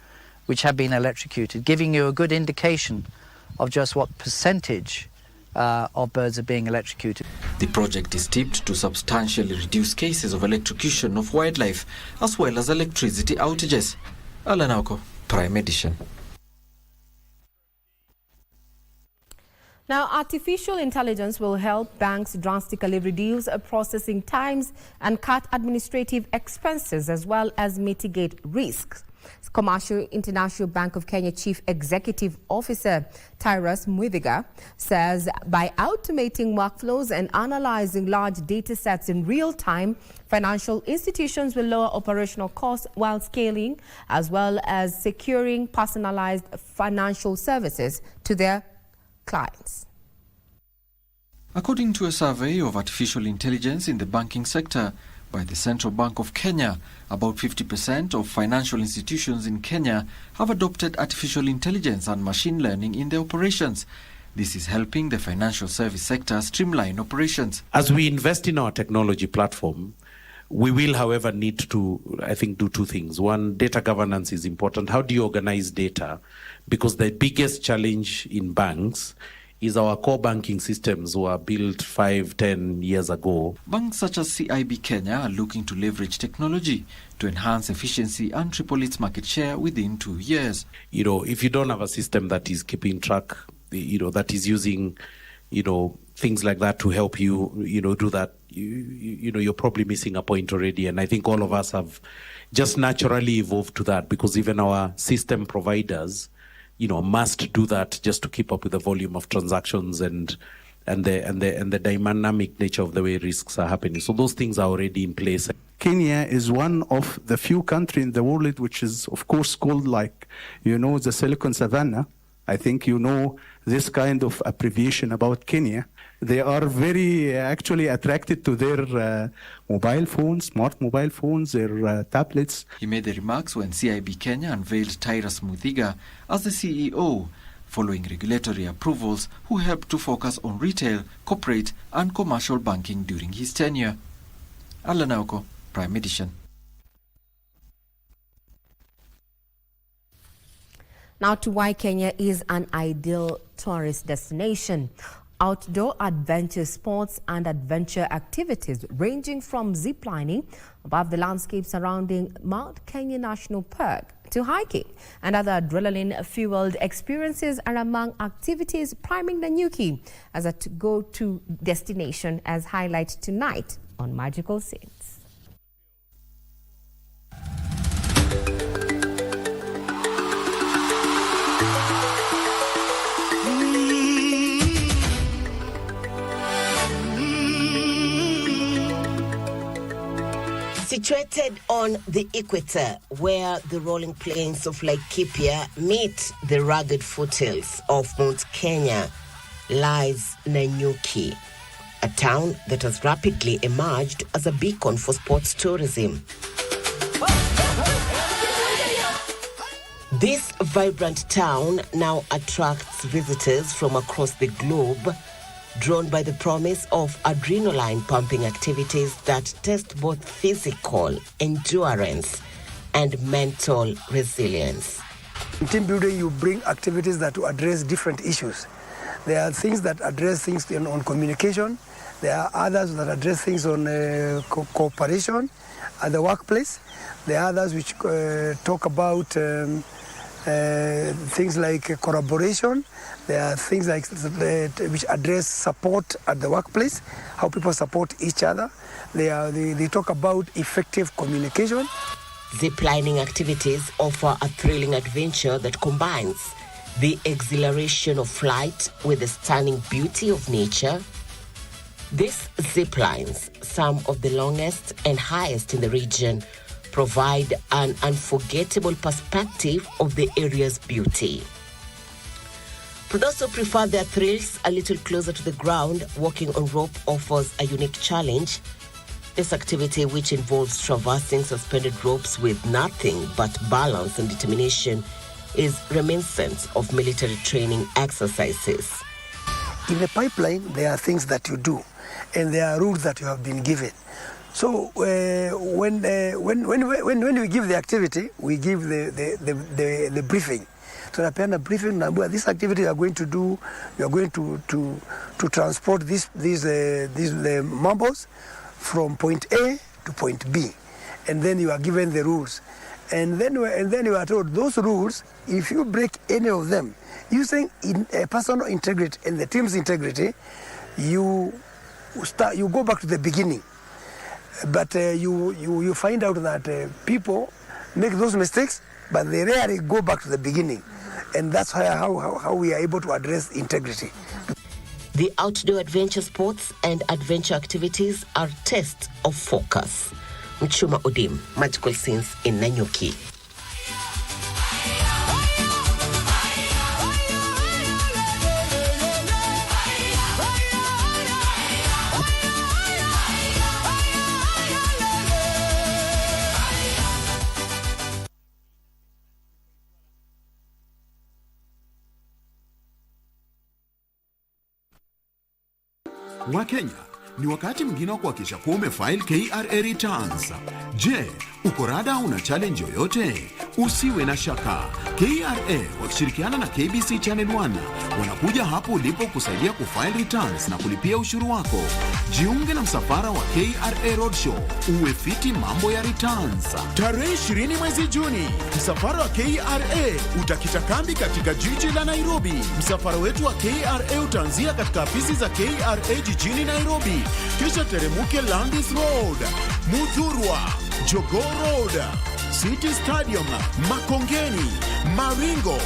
which have been electrocuted, giving you a good indication of just what percentage of birds are being electrocuted. The project is tipped to substantially reduce cases of electrocution of wildlife, as well as electricity outages. Alan Auko, Prime Edition. Now, artificial intelligence will help banks drastically reduce processing times and cut administrative expenses, as well as mitigate risks. Commercial International Bank of Kenya Chief Executive Officer Tyrus Mwithiga says by automating workflows and analyzing large data sets in real time, financial institutions will lower operational costs while scaling, as well as securing personalized financial services to their clients. According to a survey of artificial intelligence in the banking sector by the Central Bank of Kenya, about 50% of financial institutions in Kenya have adopted artificial intelligence and machine learning in their operations. This is helping the financial service sector streamline operations. As we invest in our technology platform, we will, however, need to, I think, do two things. One, data governance is important. How do you organize data? Because the biggest challenge in banks is our core banking systems were built 5-10 years ago. Banks such as CIB Kenya are looking to leverage technology to enhance efficiency and triple its market share within 2 years. You know, if you don't have a system that is keeping track, you know, that is using, you know, things like that to help you, you know, do that, you know, you're probably missing a point already. And I think all of us have just naturally evolved to that, because even our system providers, you know, must do that just to keep up with the volume of transactions and the dynamic nature of the way risks are happening. So those things are already in place. Kenya is one of the few countries in the world which is, of course, called, like, you know, the Silicon Savannah. I think you know this kind of abbreviation about Kenya. They are very actually attracted to their mobile phones, smart mobile phones, their tablets. He made the remarks when CIB Kenya unveiled Tyrus Mwithiga as the CEO, following regulatory approvals, who helped to focus on retail, corporate and commercial banking during his tenure. Alan Auko, Prime Edition. Now to why Kenya is an ideal tourist destination. Outdoor adventure sports and adventure activities ranging from ziplining above the landscape surrounding Mount Kenya National Park to hiking and other adrenaline-fueled experiences are among activities priming Nanyuki as a go-to destination, as highlighted tonight on Magical Scenes. Situated on the equator, where the rolling plains of Laikipia meet the rugged foothills of Mount Kenya, lies Nanyuki, a town that has rapidly emerged as a beacon for sports tourism. This vibrant town now attracts visitors from across the globe, drawn by the promise of adrenaline-pumping activities that test both physical endurance and mental resilience. In team building, you bring activities that address different issues. There are things that address things on communication. There are others that address things on cooperation at the workplace. There are others which talk about things like collaboration. There are things like which address support at the workplace, how people support each other. They talk about effective communication. Ziplining activities offer a thrilling adventure that combines the exhilaration of flight with the stunning beauty of nature. These ziplines, some of the longest and highest in the region, provide an unforgettable perspective of the area's beauty. For those who prefer their thrills a little closer to the ground, walking on rope offers a unique challenge. This activity, which involves traversing suspended ropes with nothing but balance and determination, is reminiscent of military training exercises. In the pipeline, there are things that you do, and there are rules that you have been given. So when we give the activity, we give the briefing. So napeana briefing, naambia this activity you are going to do, you are going to transport these marbles from point A to point B, and then you are given the rules, and then you are told those rules. If you break any of them, using personal integrity and the team's integrity, you go back to the beginning. But you find out that people make those mistakes, but they rarely go back to the beginning. And that's how we are able to address integrity. The outdoor adventure sports and adventure activities are tests of focus. Mchuma Odim, Magical Scenes in Nanyuki. Wakenya, ni wakati mwingine wa kuhakikisha kuwa umefile KRA returns. Je, uko rada una challenge yoyote? Usiwe na shaka. KRA wakishirikiana na KBC Channel 1 wanakuja hapo ulipo kusaidia kufile returns na kulipia ushuru wako. Jiunge na msafara wa KRA Roadshow, uwe fiti mambo ya returns. Tarehe 20 mwezi Juni, msafara wa KRA utakita kambi katika jiji la Nairobi. Msafara wetu wa KRA utaanzia katika afisi za KRA jijini Nairobi, kisha teremuke Landis Road, Muthurwa, Jogoo Road, City Stadium, Makongeni, Maringo,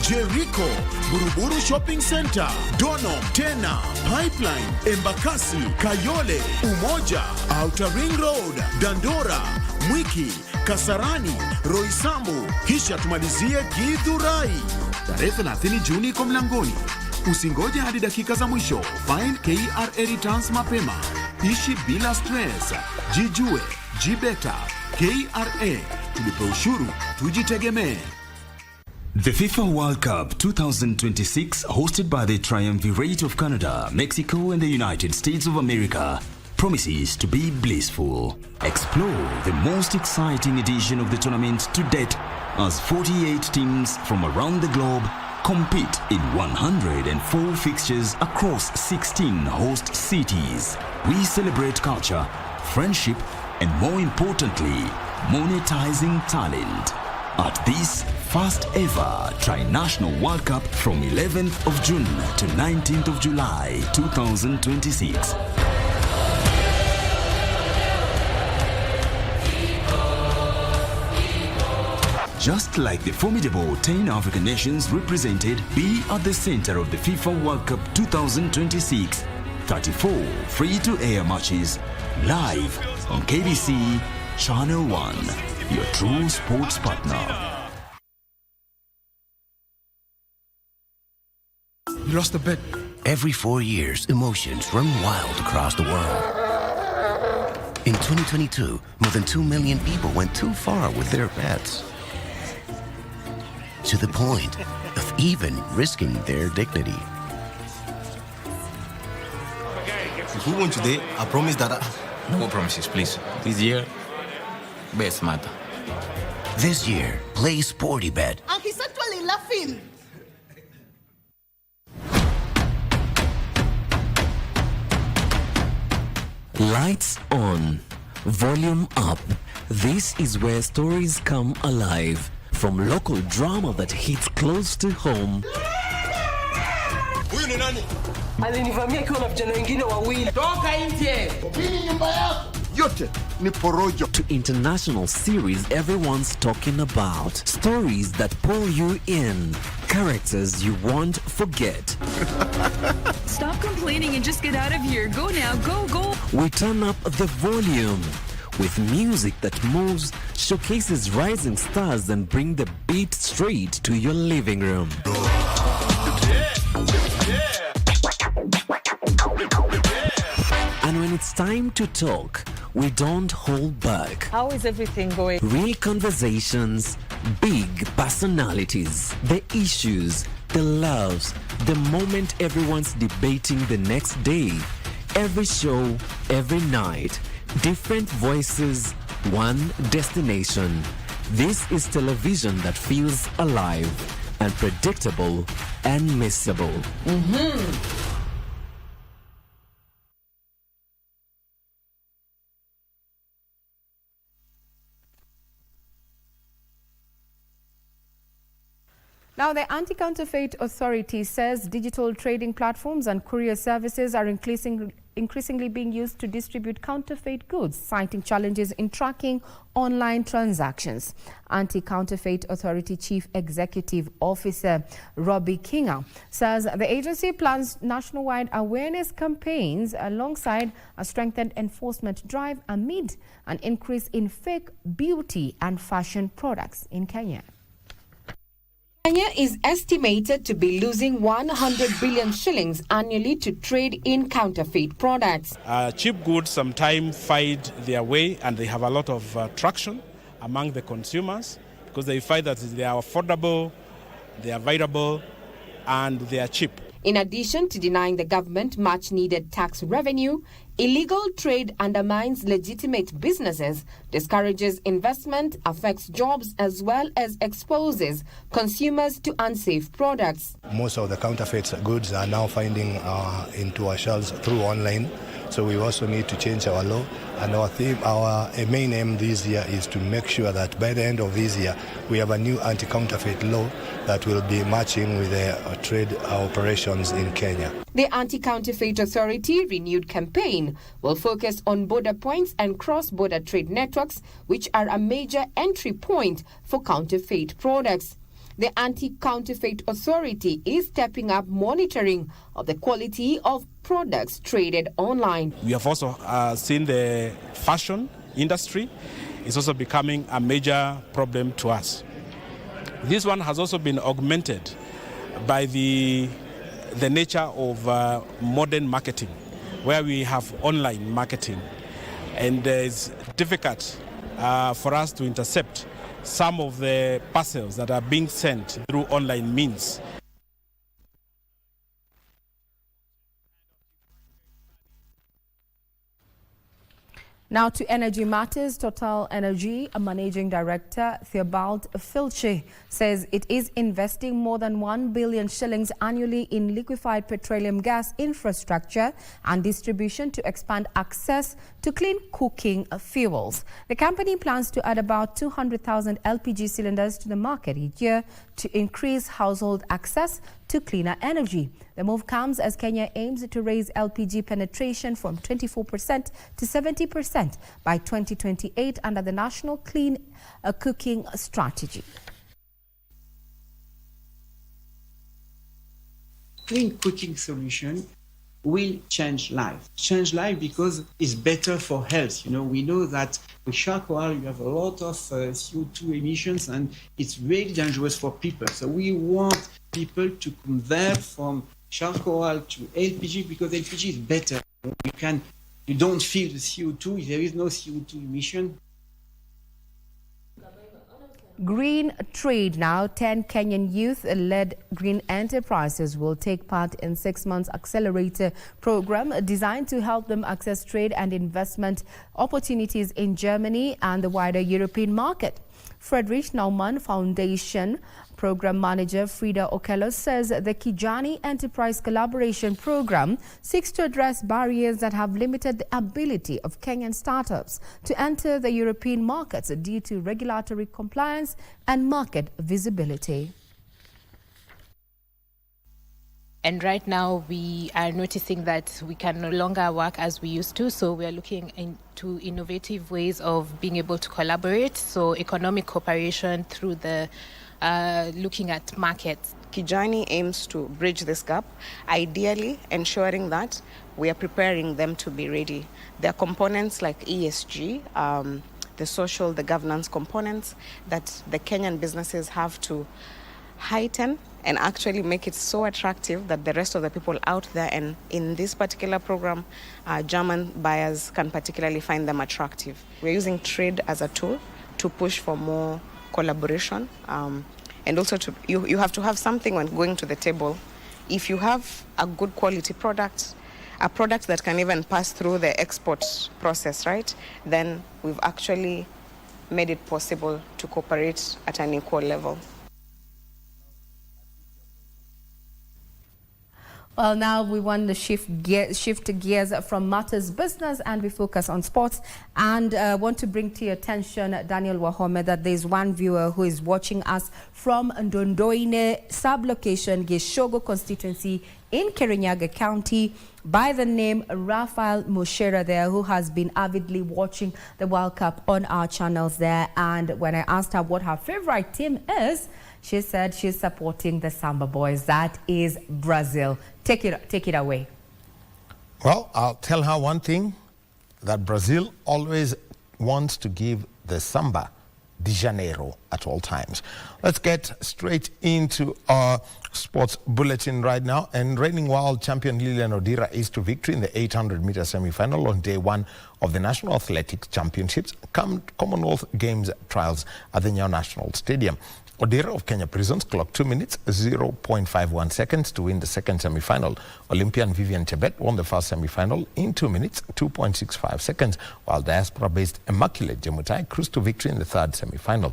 Jericho, Buruburu Shopping Center, Dono, Tena, Pipeline, Embakasi, Kayole, Umoja, Outer Ring Road, Dandora, Mwiki, Kasarani, Roysambu, kisha tumalizie Githurai. Tarehe 30 Juni iko mlangoni. Usingoje hadi dakika za mwisho. File KRA returns mapema. Ishi bila stress. Jijue, jibeta. KRA, tulipe ushuru, tujitegemee. The FIFA World Cup 2026, hosted by the Triumvirate of Canada, Mexico and the United States of America, promises to be blissful. Explore the most exciting edition of the tournament to date as 48 teams from around the globe compete in 104 fixtures across 16 host cities. We celebrate culture, friendship, and more importantly, monetizing talent. At this first ever Tri-National World Cup from 11th of June to 19th of July 2026. Just like the formidable 10 African nations represented, be at the center of the FIFA World Cup 2026. 34 free-to-air matches live on KBC Channel 1, your true sports partner. You lost a bet. Every 4 years, emotions run wild across the world. In 2022, more than 2 million people went too far with their bets. To the point of even risking their dignity. If we won today, I promise that no more promises, please. This year, best matter. This year, play Sporty Bet. And he's actually laughing. Lights on, volume up. This is where stories come alive. From local drama that hits close to home. Huyu ni nani? Alinivamia akiwa na vijana wengine wawili. Toka nje. Hii nyumba yako. Yote ni porojo. To international series everyone's talking about. Stories that pull you in. Characters you won't forget. Stop complaining and just get out of here. Go now, go. We turn up the volume. With music that moves, showcases rising stars and bring the beat straight to your living room. And when it's time to talk, we don't hold back. How is everything going? Real conversations, big personalities, the issues, the loves, the moment everyone's debating the next day. Every show, every night. Different voices, one destination. This is television that feels alive, unpredictable, and missable. Now, the Anti-Counterfeit Authority says digital trading platforms and courier services are increasingly being used to distribute counterfeit goods, citing challenges in tracking online transactions. Anti-Counterfeit Authority Chief Executive Officer Robbie Kinga says the agency plans nationwide awareness campaigns alongside a strengthened enforcement drive amid an increase in fake beauty and fashion products in Kenya. Kenya is estimated to be losing 100 billion shillings annually to trade in counterfeit products. Cheap goods sometimes find their way, and they have a lot of traction among the consumers because they find that they are affordable, they are viable, and they are cheap. In addition to denying the government much-needed tax revenue, illegal trade undermines legitimate businesses, discourages investment, affects jobs, as well as exposes consumers to unsafe products. Most of the counterfeit goods are now finding into our shelves through online, so we also need to change our law. And our main aim this year is to make sure that by the end of this year, we have a new anti-counterfeit law that will be matching with the trade operations in Kenya. The Anti-Counterfeit Authority renewed campaign will focus on border points and cross-border trade networks, which are a major entry point for counterfeit products. The Anti-Counterfeit Authority is stepping up monitoring of the quality of products traded online. We have also seen the fashion industry is also becoming a major problem to us. This one has also been augmented by the nature of modern marketing, where we have online marketing, and it's difficult for us to intercept some of the parcels that are being sent through online means. Now to energy matters. Total Energy Managing Director Theobald Filche says it is investing more than 1 billion shillings annually in liquefied petroleum gas infrastructure and distribution to expand access to clean cooking fuels. The company plans to add about 200,000 LPG cylinders to the market each year to increase household access to cleaner energy. The move comes as Kenya aims to raise LPG penetration from 24% to 70% by 2028 under the National Clean Cooking Strategy. Clean cooking solution will change life. Change life because it's better for health. You know, we know that with charcoal you have a lot of CO2 emissions and it's really dangerous for people. So we want people to convert from charcoal to LPG because LPG is better. You don't feel the CO2, there is no CO2 emission. Green trade now. 10 Kenyan youth-led green enterprises will take part in 6 months accelerator program designed to help them access trade and investment opportunities in Germany and the wider European market. Friedrich Naumann Foundation Program Manager Frida Okello says the Kijani Enterprise Collaboration Program seeks to address barriers that have limited the ability of Kenyan startups to enter the European markets due to regulatory compliance and market visibility. And right now we are noticing that we can no longer work as we used to, so we are looking into innovative ways of being able to collaborate, so economic cooperation through the looking at markets. Kijani aims to bridge this gap, ideally ensuring that we are preparing them to be ready. There are components like ESG, the social, the governance components that the Kenyan businesses have to heighten and actually make it so attractive that the rest of the people out there and in this particular program, German buyers can particularly find them attractive. We're using trade as a tool to push for more collaboration, and also you have to have something when going to the table. If you have a good quality product, a product that can even pass through the export process, right, then we've actually made it possible to cooperate at an equal level. Well, now we want to shift gears from matters business and we focus on sports. And want to bring to your attention, Daniel Wahome, that there's one viewer who is watching us from Ndondoine sub-location, Geshogo constituency in Kirinyaga County by the name Raphael Mushera there, who has been avidly watching the World Cup on our channels there. And when I asked her what her favorite team is, she said she's supporting the Samba Boys. That is Brazil. Take it away. Well, I'll tell her one thing, that Brazil always wants to give the Samba de Janeiro at all times. Let's get straight into our sports bulletin right now. And reigning world champion Lilian Odira is to victory in the 800-meter semi-final on day one of the National Athletics Championships Commonwealth Games trials at the Nyayo National Stadium. Odira of Kenya Prisons clocked 2 minutes, 0.51 seconds to win the second semi-final. Olympian Vivian Chebet won the first semi-final in 2 minutes, 2.65 seconds, while diaspora-based Immaculate Jemutai cruised to victory in the third semi-final.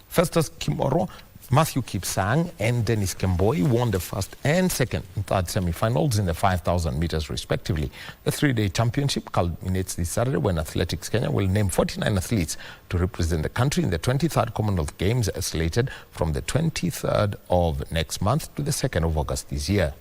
Festus Kimoro, Matthew Kipsang and Dennis Kemboi won the first and second and third semi-finals in the 5,000 meters respectively. The three-day championship culminates this Saturday when Athletics Kenya will name 49 athletes to represent the country in the 23rd Commonwealth Games slated from the 23rd of next month to the 2nd of August this year.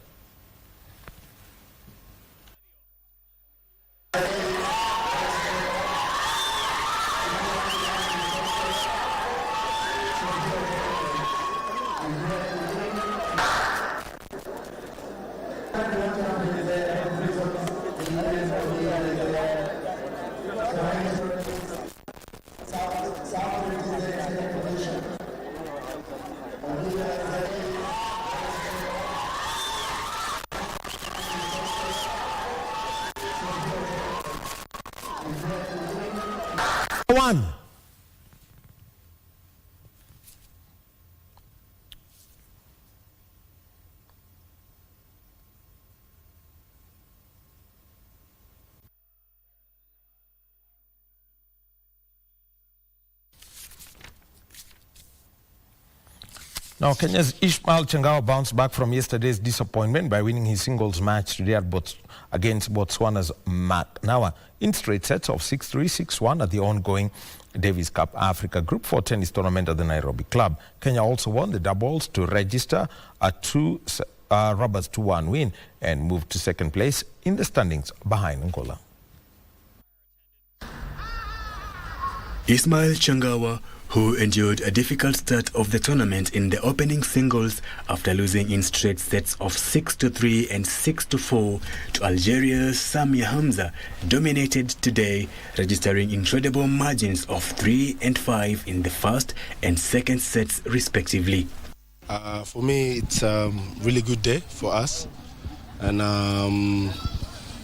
One. Now, Kenya's Ishmael Chengawa bounced back from yesterday's disappointment by winning his singles match today against Botswana's Manyara in straight sets of 6-3, 6-1 at the ongoing Davis Cup Africa Group 4 tennis tournament at the Nairobi Club. Kenya also won the doubles to register a rubbers 2-1 win and moved to second place in the standings behind Angola. Ismail Chengawa, who endured a difficult start of the tournament in the opening singles after losing in straight sets of 6-3 and 6-4 to Algeria's Samia Hamza, dominated today, registering incredible margins of 3 and 5 in the first and second sets respectively. For me, it's a really good day for us, and I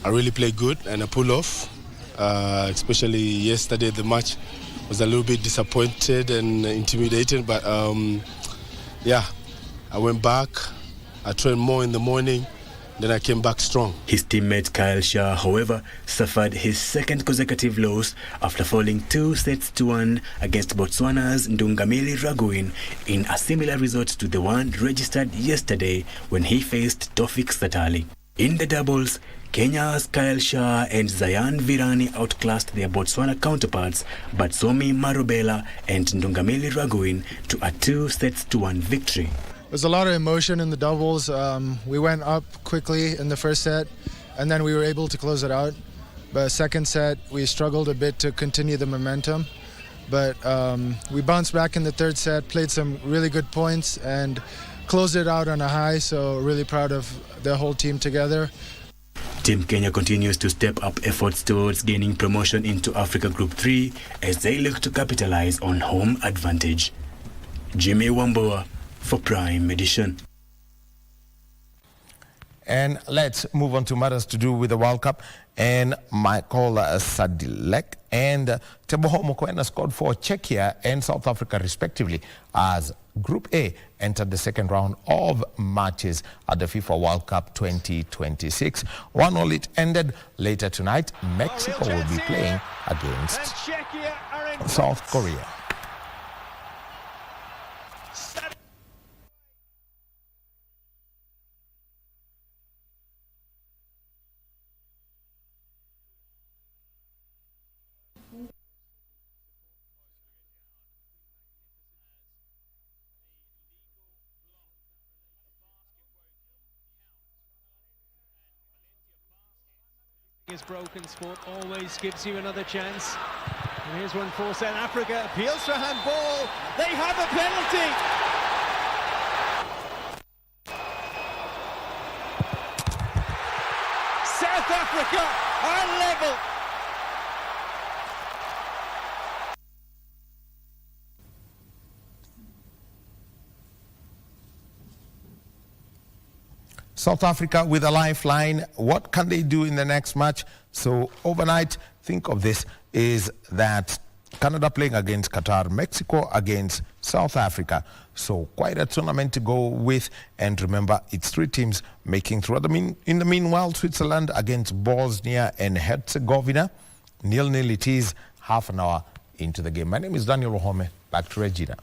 really played good and I pulled off, especially yesterday. The match was a little bit disappointed and intimidated, but yeah, I went back, I trained more in the morning, then I came back strong. His teammate Kyle Shah, however, suffered his second consecutive loss after falling 2-1 against Botswana's Ndungamili Raguin in a similar result to the one registered yesterday when he faced Tofik Satali. In the doubles, Kenya's Kyle Shah and Zayan Virani outclassed their Botswana counterparts, Batsomi Marubela and Ndungamili Raguin to a 2-1 victory. There's a lot of emotion in the doubles. We went up quickly in the first set, and then we were able to close it out. But second set, we struggled a bit to continue the momentum. But we bounced back in the third set, played some really good points, and closed it out on a high. So really proud of the whole team together. Team Kenya continues to step up efforts towards gaining promotion into Africa Group 3 as they look to capitalize on home advantage. Jimmy Wamboa for Prime Edition. And let's move on to matters to do with the World Cup. And Michael Sadilek and Teboho Mokoena scored for Czechia and South Africa respectively as Group A entered the second round of matches at the FIFA World Cup 2026. 1-1 it ended. Later tonight, Mexico will be playing against South Korea. Is broken. Sport always gives you another chance. And here's one for South Africa. Appeals for handball. They have a penalty. South Africa are level. South Africa with a lifeline. What can they do in the next match? So overnight, think of this, is that Canada playing against Qatar, Mexico against South Africa. So quite a tournament to go with. And remember, it's 3 teams making through. In the meanwhile, Switzerland against Bosnia and Herzegovina. 0-0 it is, half an hour into the game. My name is Daniel Rohome. Back to Regina.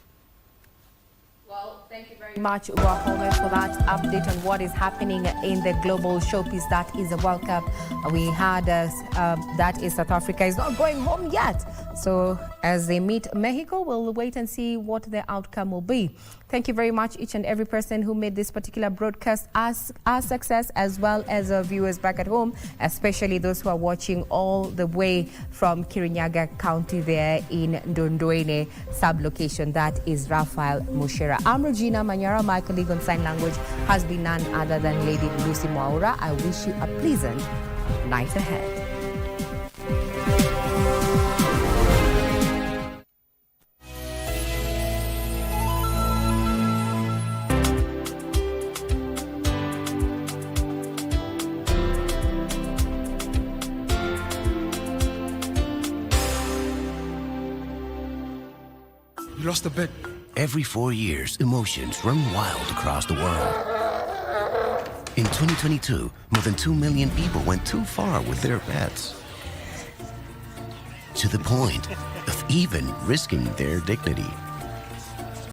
Thank you very much, Rahome, for that update on what is happening in the global showpiece that is the World Cup. We had that is South Africa is not going home yet. So as they meet Mexico, we'll wait and see what the outcome will be. Thank you very much, each and every person who made this particular broadcast a success, as well as our viewers back at home, especially those who are watching all the way from Kirinyaga County there in Ndondoine sub-location. That is Raphael Mushera. I'm Regina. Manyara, my colleague on sign language, has been none other than Lady Lucy Mwaura. I wish you a pleasant night ahead. You lost a bet. Every 4 years, emotions run wild across the world. In 2022, more than 2 million people went too far with their bets. To the point of even risking their dignity.